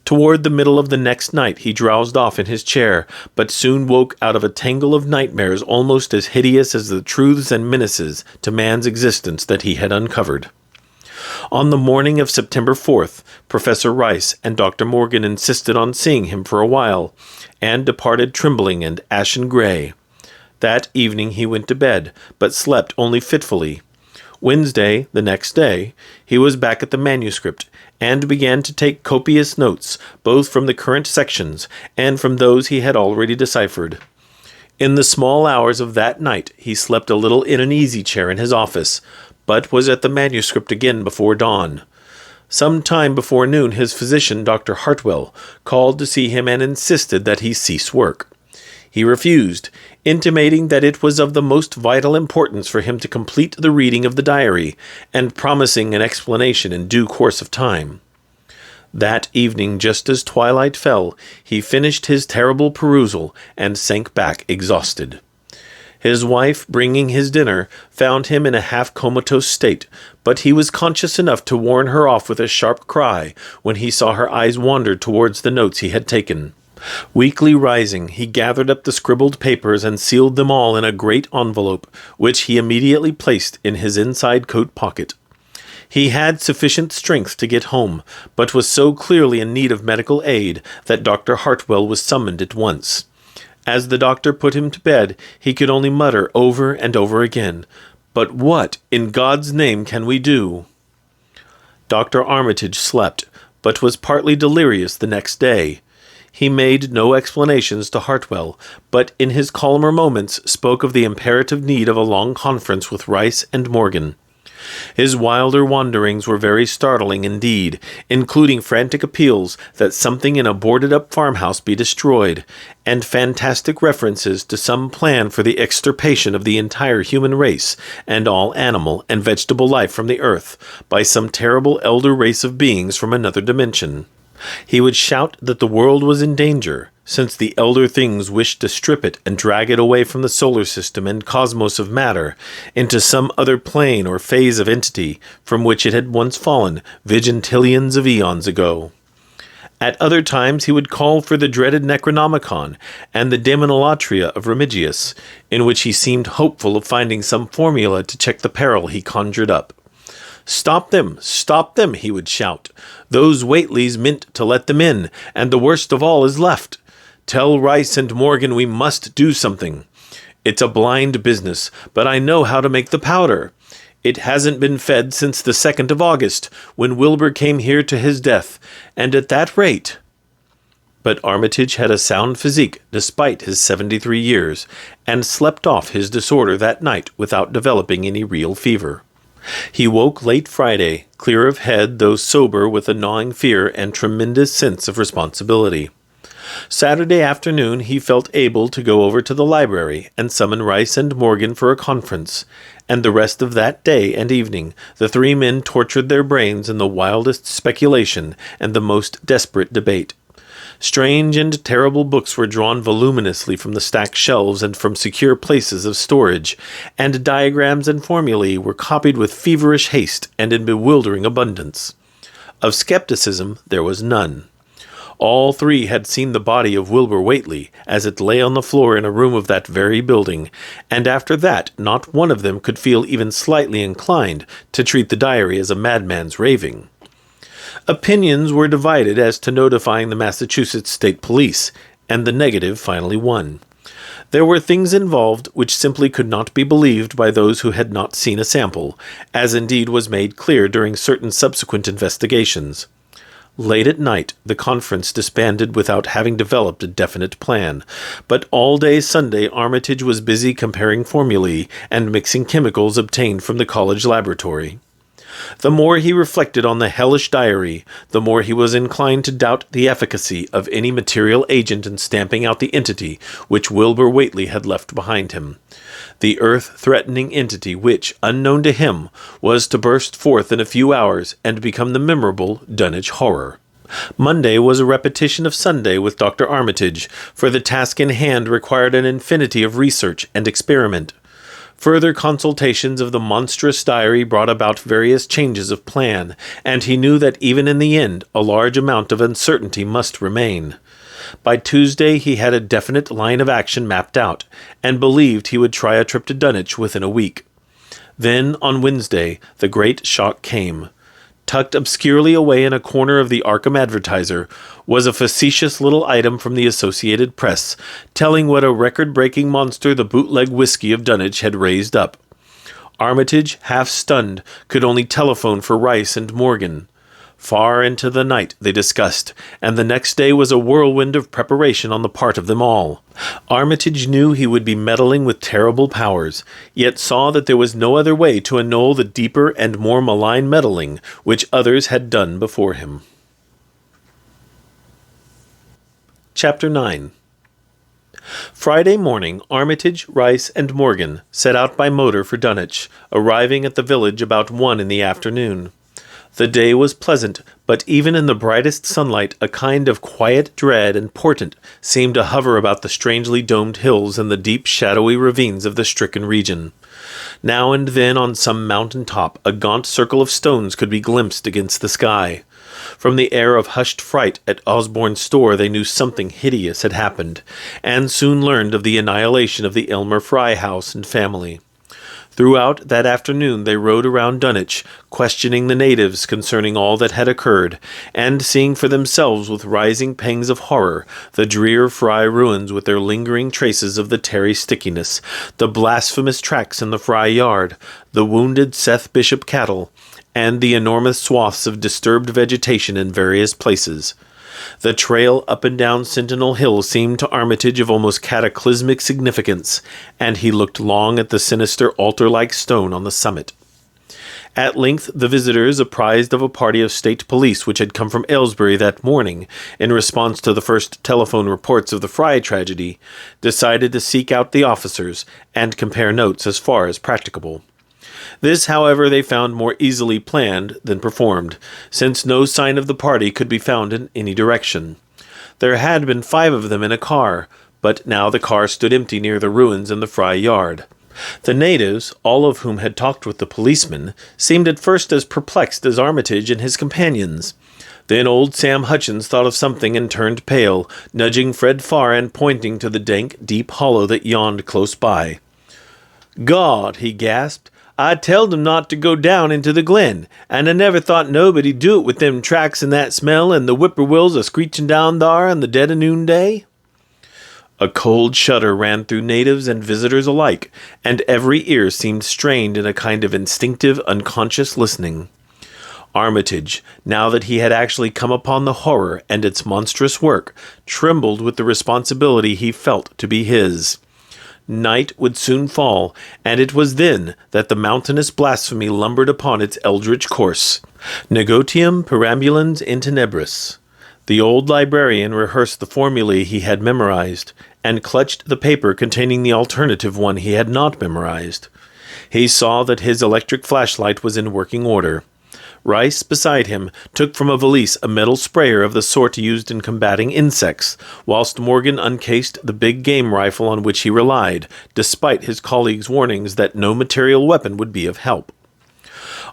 Toward the middle of the next night he drowsed off in his chair, but soon woke out of a tangle of nightmares almost as hideous as the truths and menaces to man's existence that he had uncovered. On the morning of September 4th, Professor Rice and Dr. Morgan insisted on seeing him for a while, and departed trembling and ashen gray. That evening he went to bed, but slept only fitfully. Wednesday, the next day, he was back at the manuscript, and began to take copious notes, both from the current sections and from those he had already deciphered. In the small hours of that night he slept a little in an easy-chair in his office, but was at the manuscript again before dawn. Some time before noon his physician, Dr. Hartwell, called to see him and insisted that he cease work. He refused, intimating that it was of the most vital importance for him to complete the reading of the diary, and promising an explanation in due course of time. That evening, just as twilight fell, he finished his terrible perusal and sank back exhausted. His wife, bringing his dinner, found him in a half-comatose state, but he was conscious enough to warn her off with a sharp cry when he saw her eyes wander towards the notes he had taken. Weakly rising, he gathered up the scribbled papers and sealed them all in a great envelope, which he immediately placed in his inside coat pocket. He had sufficient strength to get home, but was so clearly in need of medical aid that Dr. Hartwell was summoned at once. As the doctor put him to bed, he could only mutter over and over again, "But what, in God's name, can we do?" Dr. Armitage slept, but was partly delirious the next day. He made no explanations to Hartwell, but in his calmer moments spoke of the imperative need of a long conference with Rice and Morgan. His wilder wanderings were very startling indeed, including frantic appeals that something in a boarded-up farmhouse be destroyed, and fantastic references to some plan for the extirpation of the entire human race and all animal and vegetable life from the earth by some terrible elder race of beings from another dimension. He would shout that the world was in danger, since the elder things wished to strip it and drag it away from the solar system and cosmos of matter into some other plane or phase of entity from which it had once fallen vigintillions of eons ago. At other times he would call for the dreaded Necronomicon and the Demonolatria of Remigius, in which he seemed hopeful of finding some formula to check the peril he conjured up. "Stop them," he would shout. "Those Whateleys meant to let them in, and the worst of all is left. Tell Rice and Morgan we must do something. It's a blind business, but I know how to make the powder. It hasn't been fed since the 2nd of August, when Wilbur came here to his death, and at that rate—" But Armitage had a sound physique despite his 73 years, and slept off his disorder that night without developing any real fever. He woke late Friday, clear of head though sober with a gnawing fear and tremendous sense of responsibility. Saturday afternoon he felt able to go over to the library and summon Rice and Morgan for a conference, and the rest of that day and evening the three men tortured their brains in the wildest speculation and the most desperate debate. Strange and terrible books were drawn voluminously from the stacked shelves and from secure places of storage, and diagrams and formulae were copied with feverish haste and in bewildering abundance. Of skepticism there was none. All three had seen the body of Wilbur Whately as it lay on the floor in a room of that very building, and after that not one of them could feel even slightly inclined to treat the diary as a madman's raving. Opinions were divided as to notifying the Massachusetts State Police, and the negative finally won. There were things involved which simply could not be believed by those who had not seen a sample, as indeed was made clear during certain subsequent investigations. Late at night, the conference disbanded without having developed a definite plan, but all day Sunday Armitage was busy comparing formulae and mixing chemicals obtained from the college laboratory. The more he reflected on the hellish diary, the more he was inclined to doubt the efficacy of any material agent in stamping out the entity which Wilbur Whately had left behind him. The earth-threatening entity which, unknown to him, was to burst forth in a few hours and become the memorable Dunwich Horror. Monday was a repetition of Sunday with Dr. Armitage, for the task in hand required an infinity of research and experiment. Further consultations of the monstrous diary brought about various changes of plan, and he knew that even in the end a large amount of uncertainty must remain. By Tuesday he had a definite line of action mapped out, and believed he would try a trip to Dunwich within a week. Then, on Wednesday, the great shock came. Tucked obscurely away in a corner of the Arkham Advertiser was a facetious little item from the Associated Press, telling what a record-breaking monster the bootleg whiskey of Dunwich had raised up. Armitage, half stunned, could only telephone for Rice and Morgan. Far into the night they discussed, and the next day was a whirlwind of preparation on the part of them all. Armitage knew he would be meddling with terrible powers, yet saw that there was no other way to annul the deeper and more malign meddling which others had done before him. Chapter 9. Friday morning, Armitage, Rice, and Morgan set out by motor for Dunwich, arriving at the village about 1 in the afternoon. The day was pleasant, but even in the brightest sunlight a kind of quiet dread and portent seemed to hover about the strangely domed hills and the deep shadowy ravines of the stricken region. Now and then on some mountain top a gaunt circle of stones could be glimpsed against the sky. From the air of hushed fright at Osborne's store they knew something hideous had happened, and soon learned of the annihilation of the Elmer Fry house and family. Throughout that afternoon they rode around Dunwich, questioning the natives concerning all that had occurred, and seeing for themselves with rising pangs of horror the drear Fry ruins with their lingering traces of the tarry stickiness, the blasphemous tracks in the Fry yard, the wounded Seth Bishop cattle, and the enormous swaths of disturbed vegetation in various places. The trail up and down Sentinel Hill seemed to Armitage of almost cataclysmic significance, and he looked long at the sinister altar-like stone on the summit. At length the visitors, apprised of a party of state police which had come from Aylesbury that morning, in response to the first telephone reports of the Fry tragedy, decided to seek out the officers and compare notes as far as practicable. This, however, they found more easily planned than performed, since no sign of the party could be found in any direction. There had been 5 of them in a car, but now the car stood empty near the ruins in the Fry yard. The natives, all of whom had talked with the policeman, seemed at first as perplexed as Armitage and his companions. Then old Sam Hutchins thought of something and turned pale, nudging Fred Farr and pointing to the dank, deep hollow that yawned close by. "God," he gasped, "I telled 'em not to go down into the glen, and I never thought nobody'd do it with them tracks and that smell and the whippoorwills a-screechin' down thar in the dead of noonday." A cold shudder ran through natives and visitors alike, and every ear seemed strained in a kind of instinctive, unconscious listening. Armitage, now that he had actually come upon the horror and its monstrous work, trembled with the responsibility he felt to be his. Night would soon fall, and it was then that the mountainous blasphemy lumbered upon its eldritch course. Negotium perambulans in tenebris. The old librarian rehearsed the formulae he had memorized, and clutched the paper containing the alternative one he had not memorized. He saw that his electric flashlight was in working order. Rice, beside him, took from a valise a metal sprayer of the sort used in combating insects, whilst Morgan uncased the big game rifle on which he relied, despite his colleagues' warnings that no material weapon would be of help.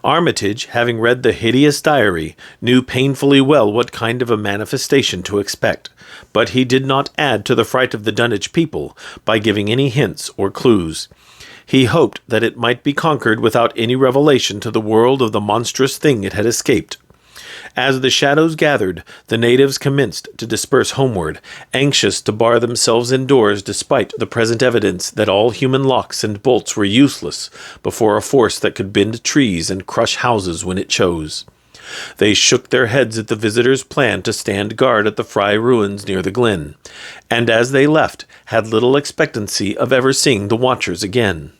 Armitage, having read the hideous diary, knew painfully well what kind of a manifestation to expect, but he did not add to the fright of the Dunwich people by giving any hints or clues. He hoped that it might be conquered without any revelation to the world of the monstrous thing it had escaped. As the shadows gathered, the natives commenced to disperse homeward, anxious to bar themselves indoors despite the present evidence that all human locks and bolts were useless before a force that could bend trees and crush houses when it chose. They shook their heads at the visitors' plan to stand guard at the Fry ruins near the glen, and as they left, had little expectancy of ever seeing the watchers again.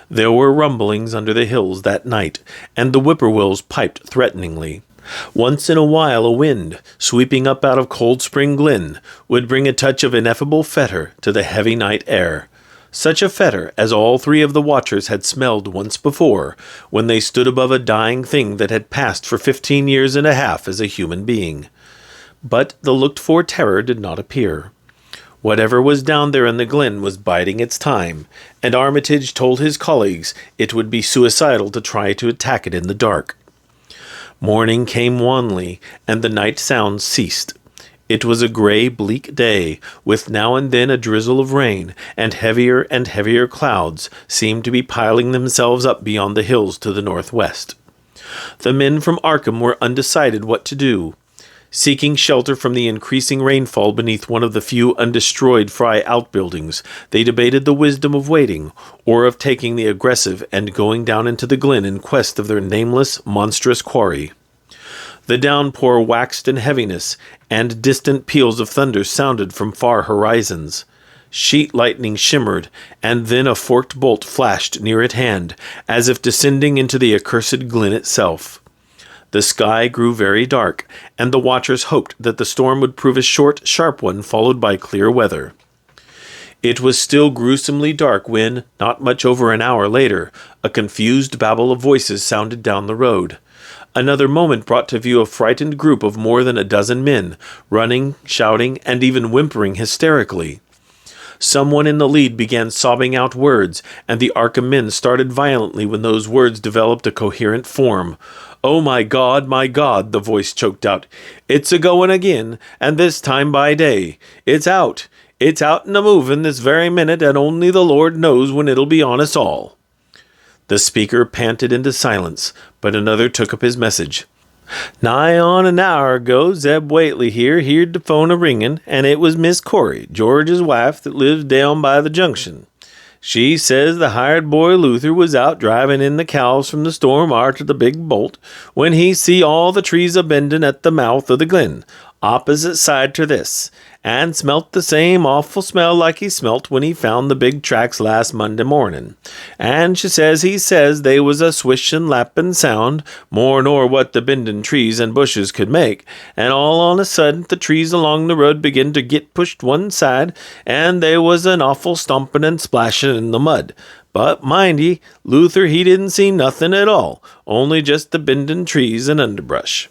There were rumblings under the hills that night, and the whippoorwills piped threateningly. Once in a while a wind, sweeping up out of Cold Spring Glen, would bring a touch of ineffable fetor to the heavy night air. Such a fetor as all three of the watchers had smelled once before, when they stood above a dying thing that had passed for 15 years and a half as a human being. But the looked-for terror did not appear. Whatever was down there in the glen was biding its time, and Armitage told his colleagues it would be suicidal to try to attack it in the dark. Morning came wanly, and the night sounds ceased. It was a gray, bleak day, with now and then a drizzle of rain, and heavier clouds seemed to be piling themselves up beyond the hills to the northwest. The men from Arkham were undecided what to do. Seeking shelter from the increasing rainfall beneath one of the few undestroyed Fry outbuildings, they debated the wisdom of waiting, or of taking the aggressive and going down into the glen in quest of their nameless, monstrous quarry. The downpour waxed in heaviness, and distant peals of thunder sounded from far horizons. Sheet lightning shimmered, and then a forked bolt flashed near at hand, as if descending into the accursed glen itself. The sky grew very dark, and the watchers hoped that the storm would prove a short, sharp one followed by clear weather. It was still gruesomely dark when, not much over an hour later, a confused babble of voices sounded down the road. Another moment brought to view a frightened group of more than a dozen men, running, shouting, and even whimpering hysterically. Someone in the lead began sobbing out words, and the Arkham men started violently when those words developed a coherent form. "Oh, my God, the voice choked out. "It's a-goin' again, and this time by day. It's out and a-movin' this very minute, and only the Lord knows when it'll be on us all." The speaker panted into silence, but another took up his message. "Nigh on an hour ago, Zeb Whately here heerd the phone a-ringin', and it was Miss Corey, George's wife, that lives down by the junction. She says the hired boy Luther was out driving in the cows from the storm arter the big bolt, when he see all the trees a-bendin' at the mouth of the glen, opposite side ter this, and smelt the same awful smell like he smelt when he found the big tracks last Monday morning. And she says he says they was a swishin' lappin' sound, more nor what the bendin' trees and bushes could make, and all on a sudden the trees along the road begin to git pushed one side, and they was an awful stompin' and splashin' in the mud. But, mind ye, Luther he didn't see nothin' at all, only just the bendin' trees and underbrush.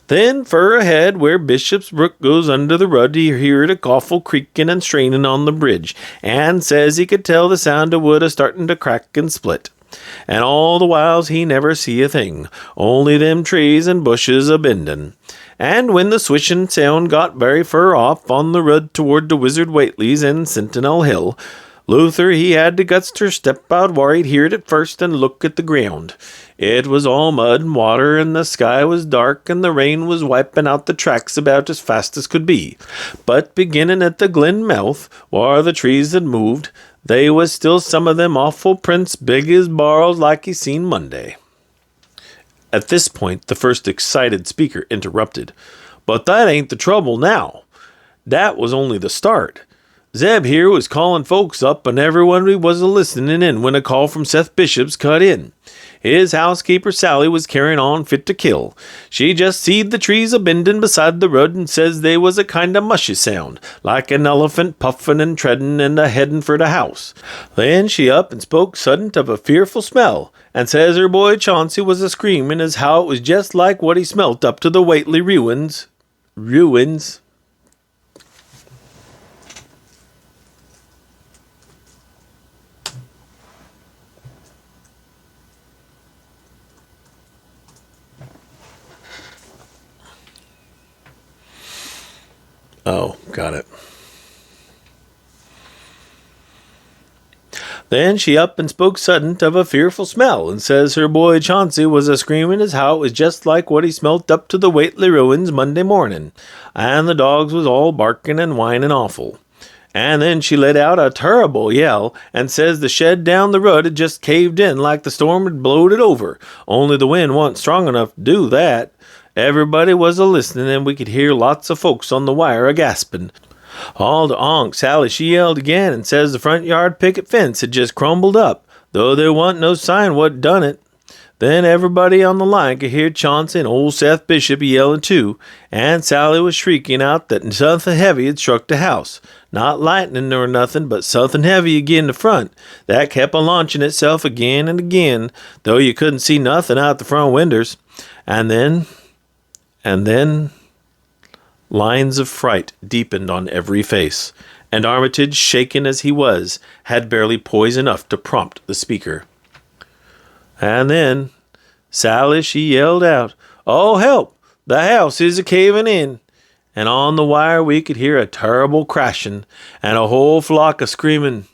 Then, fur ahead, where Bishop's Brook goes under the rud, he heerd a awful creakin' and strainin' on the bridge, and says he could tell the sound of wood a-startin' to crack and split. And all the whiles he never see a thing, only them trees and bushes a-bendin'. And when the swishin' sound got very fur off on the rud toward the Wizard Whately's and Sentinel Hill, Luther he had the guts ter step out whar he'd heerd it first and look at the ground. It was all mud and water, and the sky was dark, and the rain was wiping out the tracks about as fast as could be. But beginning at the glen mouth, whar the trees had moved, they was still some of them awful prints big as barrels like he seen Monday." At this point, the first excited speaker interrupted. "But that ain't the trouble now. That was only the start. Zeb here was calling folks up, and everyone was a-listening in when a call from Seth Bishop's cut in. His housekeeper Sally was carrying on fit to kill. She just seed the trees a-bendin' beside the road and says they was a kind of mushy sound, like an elephant puffin' and treadin' and a-headin' for the house. Then she up and spoke suddent of a fearful smell, and says her boy Chauncey was a-screamin' as how it was just like what he smelt up to the Whately ruins. Ruins." Oh, got it. "Then she up and spoke suddent of a fearful smell, and says her boy Chauncey was a-screamin' as how it was just like what he smelt up to the Whately ruins Monday morning, and the dogs was all barking and whining awful. And then she let out a terrible yell, and says the shed down the road had just caved in like the storm had blowed it over, only the wind wasn't strong enough to do that. Everybody was a-listening, and we could hear lots of folks on the wire a-gasping. All to Aunt Sally, she yelled again, and says the front yard picket fence had just crumbled up, though there wasn't no sign what done it. Then everybody on the line could hear Chauncey and old Seth Bishop yelling too, and Sally was shrieking out that something heavy had struck the house. Not lightning nor nothing, but something heavy agin the front. That kept a launching itself again and again, though you couldn't see nothing out the front winders. And then, lines of fright deepened on every face, and Armitage, shaken as he was, had barely poise enough to prompt the speaker. And then Sally, she yelled out, "Oh, help! The house is a-caving in!" And on the wire we could hear a terrible crashing, and a whole flock a screaming.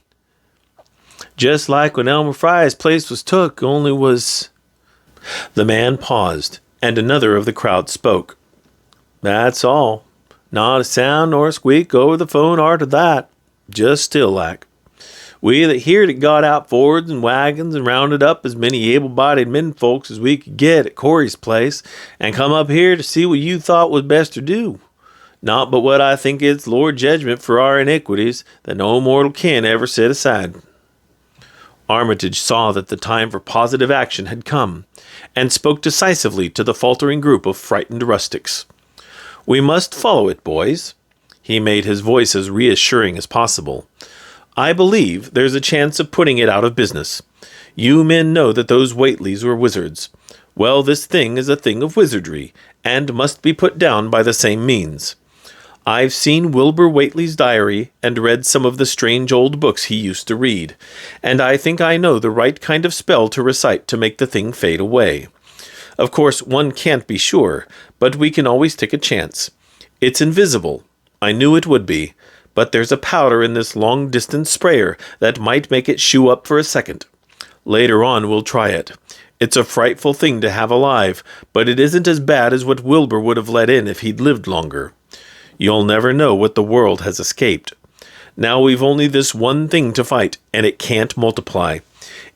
Just like when Elmer Fry's place was took, only was... The man paused, and another of the crowd spoke. "That's all. Not a sound nor a squeak over the phone arter that. Just still like. We that heerd it got out Fords and wagons and rounded up as many able-bodied men folks as we could get at Corey's place, and come up here to see what you thought was best to do. Not but what I think it's Lord judgment for our iniquities that no mortal kin ever set aside." Armitage saw that the time for positive action had come, and spoke decisively to the faltering group of frightened rustics. "We must follow it, boys." He made his voice as reassuring as possible. "I believe there's a chance of putting it out of business. You men know that those Whateleys were wizards. Well, this thing is a thing of wizardry, and must be put down by the same means. I've seen Wilbur Whately's diary, and read some of the strange old books he used to read, and I think I know the right kind of spell to recite to make the thing fade away. Of course, one can't be sure, but we can always take a chance. It's invisible. I knew it would be. But there's a powder in this long-distance sprayer that might make it shoo up for a second. Later on we'll try it. It's a frightful thing to have alive, but it isn't as bad as what Wilbur would have let in if he'd lived longer. You'll never know what the world has escaped. Now we've only this one thing to fight, and it can't multiply.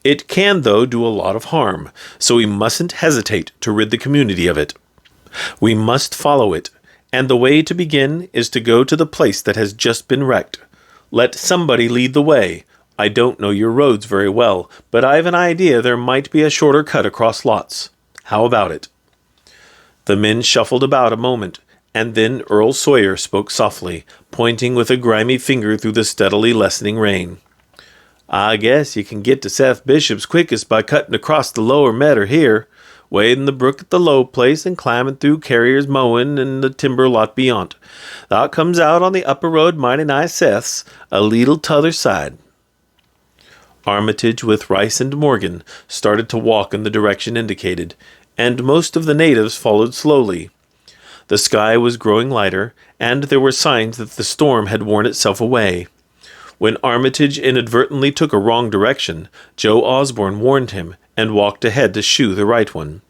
It can, though, do a lot of harm, so we mustn't hesitate to rid the community of it. We must follow it. And the way to begin is to go to the place that has just been wrecked. Let somebody lead the way. I don't know your roads very well, but I've an idea there might be a shorter cut across lots. How about it?" The men shuffled about a moment, and then Earl Sawyer spoke softly, pointing with a grimy finger through the steadily lessening rain. "I guess you can get to Seth Bishop's quickest by cutting across the lower meadow here, wading the brook at the low place and climbing through Carrier's mowing and the timber lot beyond. That comes out on the upper road mighty nigh Seth's, a leetle t'other side." Armitage, with Rice and Morgan, started to walk in the direction indicated, and most of the natives followed slowly. The sky was growing lighter, and there were signs that the storm had worn itself away. When Armitage inadvertently took a wrong direction, Joe Osborne warned him, and walked ahead to shoe the right one.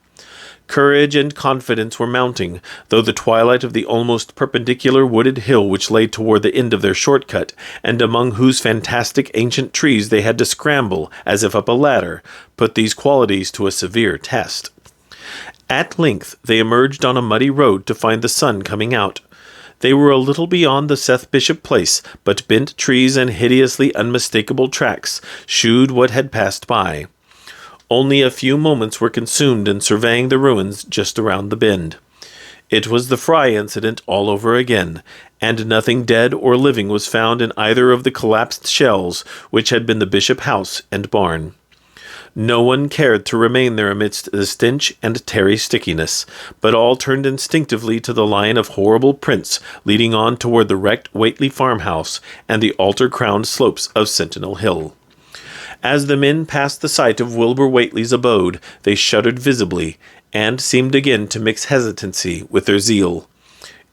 Courage and confidence were mounting, though the twilight of the almost perpendicular wooded hill which lay toward the end of their shortcut, and among whose fantastic ancient trees they had to scramble, as if up a ladder, put these qualities to a severe test. At length they emerged on a muddy road to find the sun coming out. They were a little beyond the Seth Bishop place, but bent trees and hideously unmistakable tracks shewed what had passed by. Only a few moments were consumed in surveying the ruins just around the bend. It was the Fry incident all over again, and nothing dead or living was found in either of the collapsed shells which had been the Bishop house and barn. No one cared to remain there amidst the stench and tarry stickiness, but all turned instinctively to the line of horrible prints leading on toward the wrecked Whately farmhouse and the altar-crowned slopes of Sentinel Hill. As the men passed the site of Wilbur Whately's abode, they shuddered visibly, and seemed again to mix hesitancy with their zeal.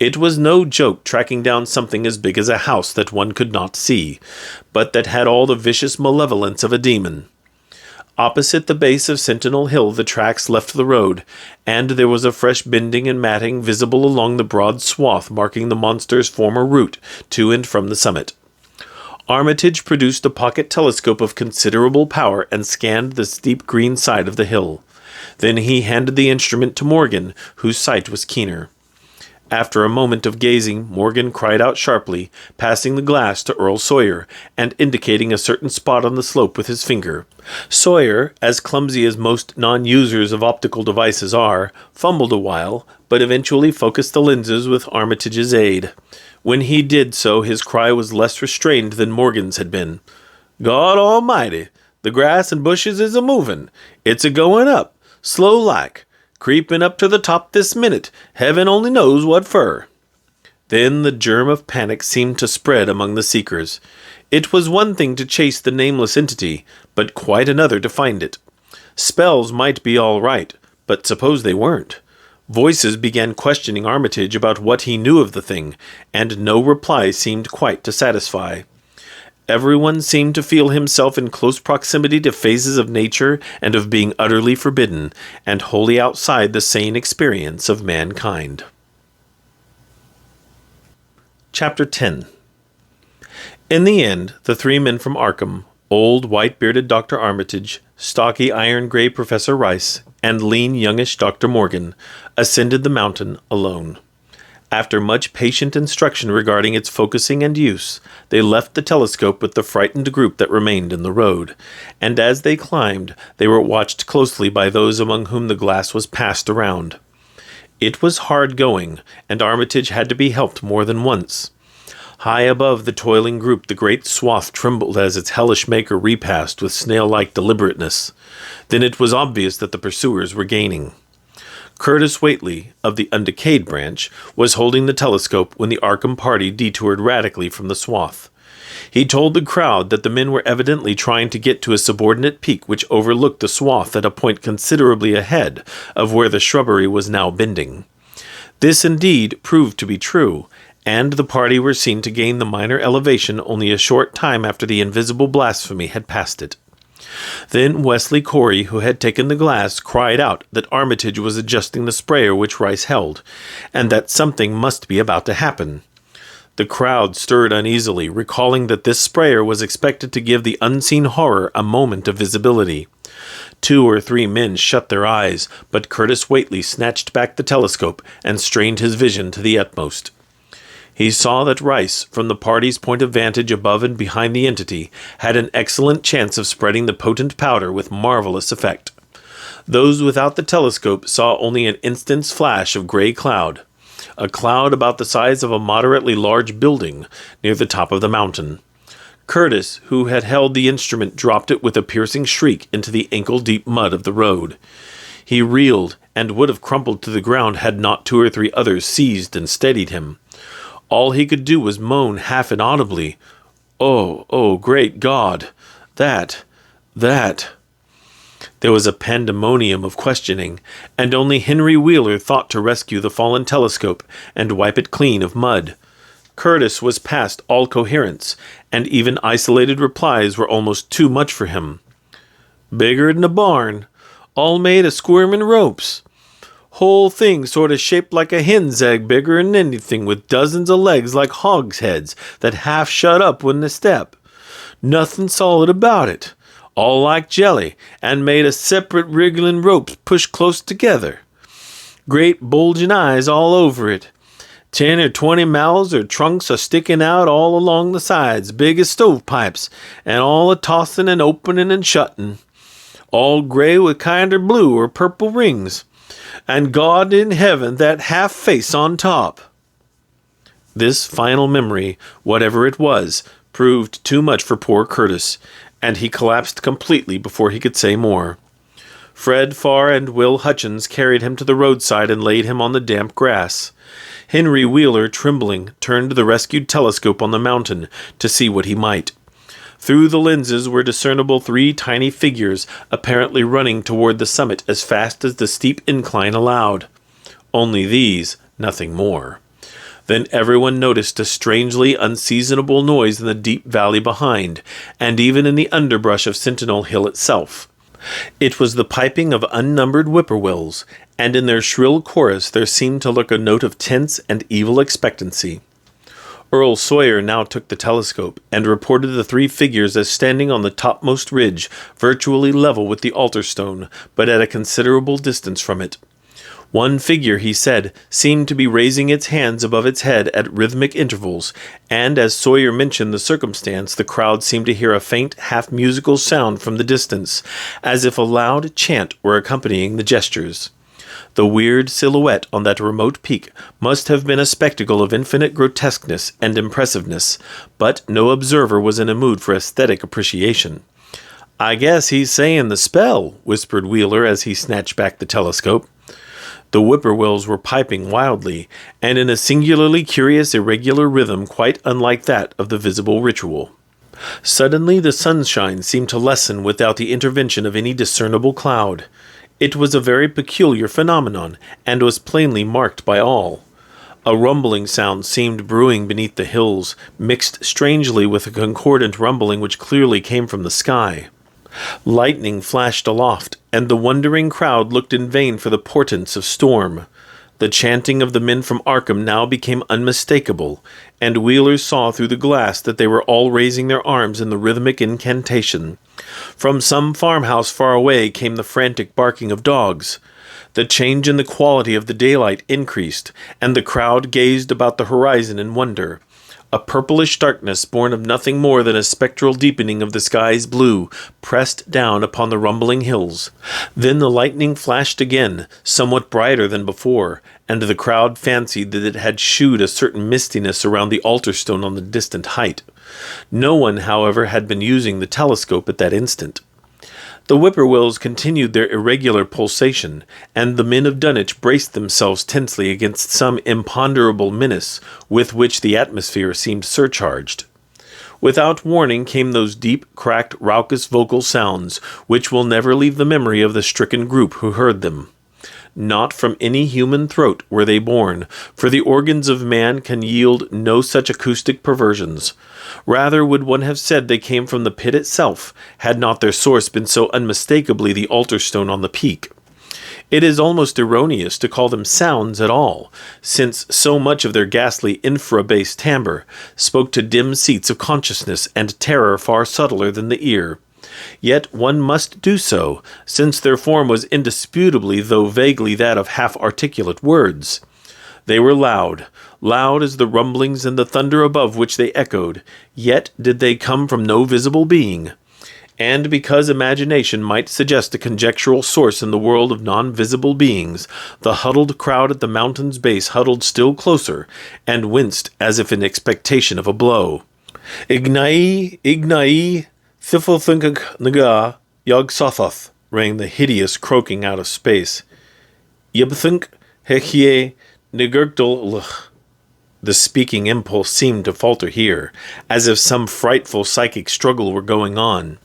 It was no joke tracking down something as big as a house that one could not see, but that had all the vicious malevolence of a demon. Opposite the base of Sentinel Hill the tracks left the road, and there was a fresh bending and matting visible along the broad swath marking the monster's former route to and from the summit. Armitage produced a pocket telescope of considerable power and scanned the steep green side of the hill. Then he handed the instrument to Morgan, whose sight was keener. After a moment of gazing, Morgan cried out sharply, passing the glass to Earl Sawyer, and indicating a certain spot on the slope with his finger. Sawyer, as clumsy as most non-users of optical devices are, fumbled a while, but eventually focused the lenses with Armitage's aid. When he did so, his cry was less restrained than Morgan's had been. "God Almighty! The grass and bushes is a-movin'. It's a-goin' up, slow-like. Creeping up to the top this minute. Heaven only knows what fur." Then the germ of panic seemed to spread among the seekers. It was one thing to chase the nameless entity, but quite another to find it. Spells might be all right, but suppose they weren't? Voices began questioning Armitage about what he knew of the thing, and no reply seemed quite to satisfy. Everyone seemed to feel himself in close proximity to phases of nature and of being utterly forbidden, and wholly outside the sane experience of mankind. Chapter 10. In the end, the three men from Arkham, old white-bearded Dr. Armitage, stocky iron-gray Professor Rice, and lean youngish Dr. Morgan, ascended the mountain alone. After much patient instruction regarding its focusing and use, they left the telescope with the frightened group that remained in the road, and as they climbed, they were watched closely by those among whom the glass was passed around. It was hard going, and Armitage had to be helped more than once. High above the toiling group, the great swath trembled as its hellish maker repassed with snail-like deliberateness. Then it was obvious that the pursuers were gaining. Curtis Whately, of the undecayed branch, was holding the telescope when the Arkham party detoured radically from the swath. He told the crowd that the men were evidently trying to get to a subordinate peak which overlooked the swath at a point considerably ahead of where the shrubbery was now bending. This indeed proved to be true, and the party were seen to gain the minor elevation only a short time after the invisible blasphemy had passed it. Then Wesley Corey, who had taken the glass, cried out that Armitage was adjusting the sprayer which Rice held, and that something must be about to happen. The crowd stirred uneasily, recalling that this sprayer was expected to give the unseen horror a moment of visibility. 2 or 3 men shut their eyes, but Curtis Whately snatched back the telescope and strained his vision to the utmost. He saw that Rice, from the party's point of vantage above and behind the entity, had an excellent chance of spreading the potent powder with marvelous effect. Those without the telescope saw only an instant's flash of gray cloud, a cloud about the size of a moderately large building near the top of the mountain. Curtis, who had held the instrument, dropped it with a piercing shriek into the ankle-deep mud of the road. He reeled and would have crumpled to the ground had not 2 or 3 others seized and steadied him. All he could do was moan half inaudibly, "Oh, great God! That... There was a pandemonium of questioning, and only Henry Wheeler thought to rescue the fallen telescope and wipe it clean of mud. Curtis was past all coherence, and even isolated replies were almost too much for him. "Bigger'n a barn. All made of squirmin' ropes. Whole thing sort of shaped like a hen's egg, bigger'n anything, with dozens of legs like hogsheads that half shut up when they step. Nothing solid about it. All like jelly, and made of separate wriggling ropes pushed close together. Great bulging eyes all over it. 10 or 20 mouths or trunks are sticking out all along the sides, big as stovepipes, and all a-tossing and opening and shutting. All gray with kinder blue or purple rings. And God in heaven, that half face on top." This final memory, whatever it was, proved too much for poor Curtis, and he collapsed completely before he could say more. Fred Farr and Will Hutchins carried him to the roadside and laid him on the damp grass. Henry Wheeler, trembling, turned the rescued telescope on the mountain to see what he might. Through the lenses were discernible 3 tiny figures, apparently running toward the summit as fast as the steep incline allowed. Only these, nothing more. Then everyone noticed a strangely unseasonable noise in the deep valley behind, and even in the underbrush of Sentinel Hill itself. It was the piping of unnumbered whippoorwills, and in their shrill chorus there seemed to lurk a note of tense and evil expectancy. Earl Sawyer now took the telescope, and reported the three figures as standing on the topmost ridge, virtually level with the altar stone, but at a considerable distance from it. One figure, he said, seemed to be raising its hands above its head at rhythmic intervals, and as Sawyer mentioned the circumstance, the crowd seemed to hear a faint, half-musical sound from the distance, as if a loud chant were accompanying the gestures. The weird silhouette on that remote peak must have been a spectacle of infinite grotesqueness and impressiveness, but no observer was in a mood for aesthetic appreciation. "I guess he's saying the spell," whispered Wheeler as he snatched back the telescope. The whippoorwills were piping wildly, and in a singularly curious irregular rhythm quite unlike that of the visible ritual. Suddenly the sunshine seemed to lessen without the intervention of any discernible cloud. It was a very peculiar phenomenon, and was plainly marked by all. A rumbling sound seemed brewing beneath the hills, mixed strangely with a concordant rumbling which clearly came from the sky. Lightning flashed aloft, and the wondering crowd looked in vain for the portents of storm. The chanting of the men from Arkham now became unmistakable, and Wheeler saw through the glass that they were all raising their arms in the rhythmic incantation. From some farmhouse far away came the frantic barking of dogs. The change in the quality of the daylight increased, and the crowd gazed about the horizon in wonder. A purplish darkness, born of nothing more than a spectral deepening of the sky's blue, pressed down upon the rumbling hills. Then the lightning flashed again, somewhat brighter than before, and the crowd fancied that it had shewed a certain mistiness around the altar stone on the distant height. No one, however, had been using the telescope at that instant. The whippoorwills continued their irregular pulsation, and the men of Dunwich braced themselves tensely against some imponderable menace with which the atmosphere seemed surcharged. Without warning came those deep, cracked, raucous vocal sounds, which will never leave the memory of the stricken group who heard them. Not from any human throat were they born, for the organs of man can yield no such acoustic perversions. Rather would one have said they came from the pit itself, had not their source been so unmistakably the altar stone on the peak. It is almost erroneous to call them sounds at all, since so much of their ghastly infra-bass timbre spoke to dim seats of consciousness and terror far subtler than the ear. Yet one must do so, since their form was indisputably though vaguely that of half-articulate words. They were loud as the rumblings and the thunder above which they echoed, yet did they come from no visible being. And because imagination might suggest a conjectural source in the world of non-visible beings, the huddled crowd at the mountain's base huddled still closer, and winced as if in expectation of a blow. Ignai, Thiflthunk Naga, Yog Sothoth, rang the hideous croaking out of space. Yibthunk Hechye Nigurgdal. The speaking impulse seemed to falter here, as if some frightful psychic struggle were going on.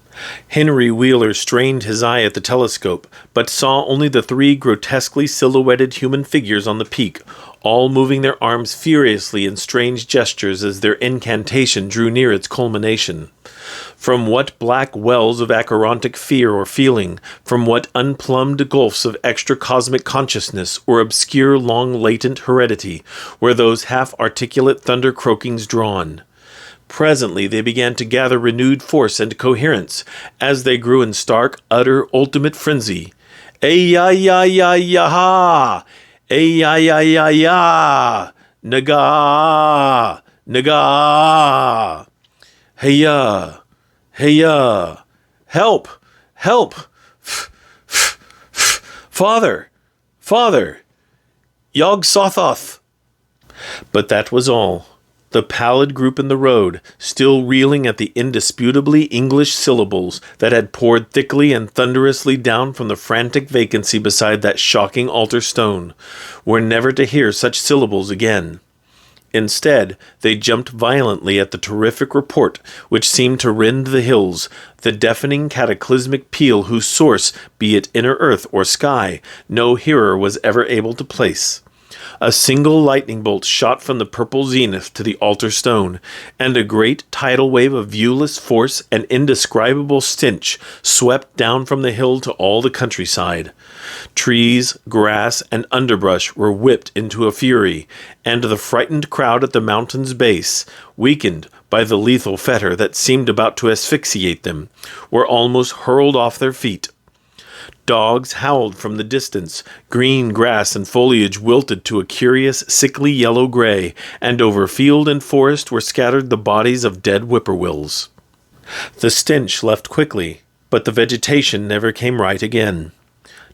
Henry Wheeler strained his eye at the telescope, but saw only the three grotesquely silhouetted human figures on the peak, all moving their arms furiously in strange gestures as their incantation drew near its culmination. From what black wells of acherontic fear or feeling, from what unplumbed gulfs of extra-cosmic consciousness or obscure long-latent heredity, were those half-articulate thunder-croakings drawn? Presently they began to gather renewed force and coherence, as they grew in stark, utter, ultimate frenzy. Ay-ya-ya-ya-ya-ha! Ay-ya-ya-ya-ya! Naga! Naga! Hey-ya! Hey-ya! Help! Help! Father! Father! Yog Sothoth! But that was all. The pallid group in the road, still reeling at the indisputably English syllables that had poured thickly and thunderously down from the frantic vacancy beside that shocking altar stone, were never to hear such syllables again. Instead, they jumped violently at the terrific report which seemed to rend the hills, the deafening cataclysmic peal whose source, be it inner earth or sky, no hearer was ever able to place. A single lightning bolt shot from the purple zenith to the altar stone, and a great tidal wave of viewless force and indescribable stench swept down from the hill to all the countryside. Trees, grass, and underbrush were whipped into a fury, and the frightened crowd at the mountain's base, weakened by the lethal fetter that seemed about to asphyxiate them, were almost hurled off their feet. Dogs howled from the distance, green grass and foliage wilted to a curious, sickly yellow-gray, and over field and forest were scattered the bodies of dead whippoorwills. The stench left quickly, but the vegetation never came right again.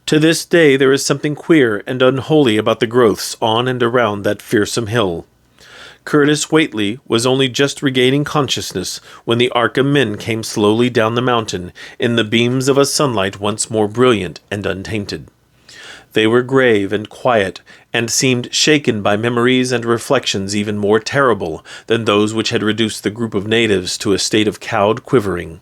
To this day there is something queer and unholy about the growths on and around that fearsome hill. Curtis Whately was only just regaining consciousness when the Arkham men came slowly down the mountain in the beams of a sunlight once more brilliant and untainted. They were grave and quiet, and seemed shaken by memories and reflections even more terrible than those which had reduced the group of natives to a state of cowed quivering.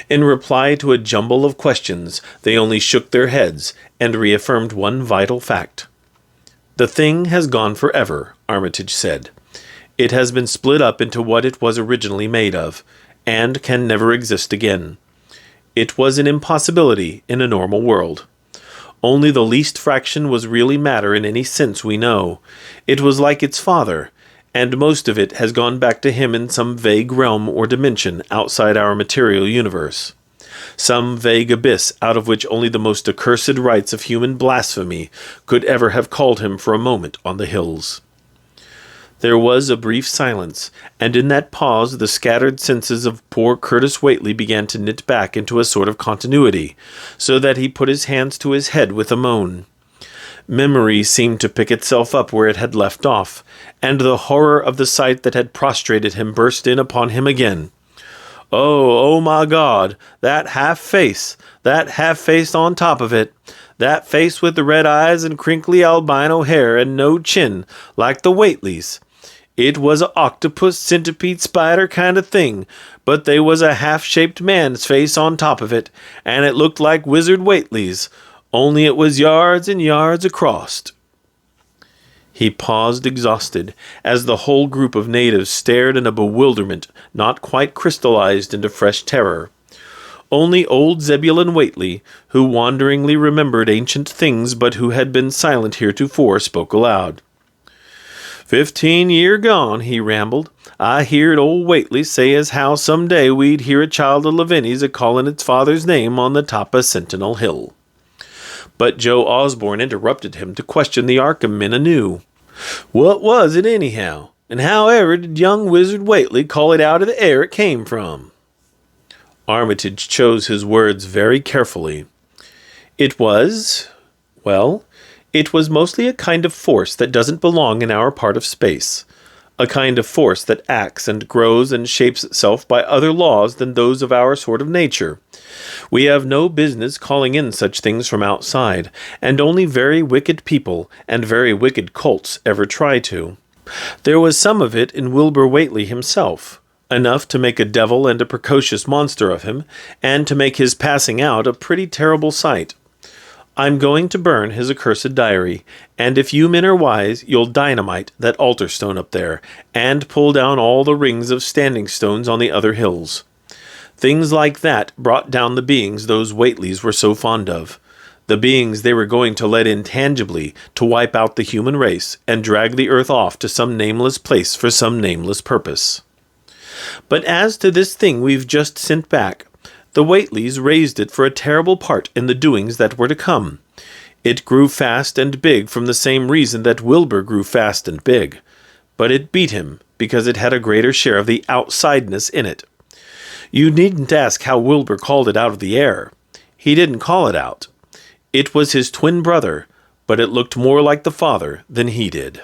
In reply to a jumble of questions, they only shook their heads and reaffirmed one vital fact. "The thing has gone forever," Armitage said. "It has been split up into what it was originally made of, and can never exist again. It was an impossibility in a normal world. Only the least fraction was really matter in any sense we know. It was like its father, and most of it has gone back to him in some vague realm or dimension outside our material universe. Some vague abyss out of which only the most accursed rites of human blasphemy could ever have called him for a moment on the hills." There was a brief silence, and in that pause the scattered senses of poor Curtis Whately began to knit back into a sort of continuity, so that he put his hands to his head with a moan. Memory seemed to pick itself up where it had left off, and the horror of the sight that had prostrated him burst in upon him again. Oh my God, that half-face on top of it, that face with the red eyes and crinkly albino hair and no chin, like the Whateleys. It was a octopus, centipede, spider kind of thing, but they was a half-shaped man's face on top of it, and it looked like Wizard Whately's, only it was yards and yards across." He paused exhausted, as the whole group of natives stared in a bewilderment not quite crystallized into fresh terror. Only old Zebulon Whately, who wanderingly remembered ancient things but who had been silent heretofore, spoke aloud. 15 year gone, he rambled, I heerd old Whately say as how some day we'd hear a child of Lavinies a-callin' its father's name on the top of Sentinel Hill. But Joe Osborne interrupted him to question the Arkham men anew. What was it anyhow, and however did young Wizard Whately call it out of the air it came from? Armitage chose his words very carefully. It was mostly a kind of force that doesn't belong in our part of space. A kind of force that acts and grows and shapes itself by other laws than those of our sort of nature. We have no business calling in such things from outside, and only very wicked people and very wicked cults ever try to. There was some of it in Wilbur Whately himself, enough to make a devil and a precocious monster of him, and to make his passing out a pretty terrible sight. I'm going to burn his accursed diary, and if you men are wise, you'll dynamite that altar stone up there, and pull down all the rings of standing stones on the other hills. Things like that brought down the beings those Whateleys were so fond of, the beings they were going to let in tangibly to wipe out the human race and drag the earth off to some nameless place for some nameless purpose. But as to this thing we've just sent back, the Whateleys raised it for a terrible part in the doings that were to come. It grew fast and big from the same reason that Wilbur grew fast and big. But it beat him because it had a greater share of the outsideness in it. You needn't ask how Wilbur called it out of the air. He didn't call it out. It was his twin brother, but it looked more like the father than he did.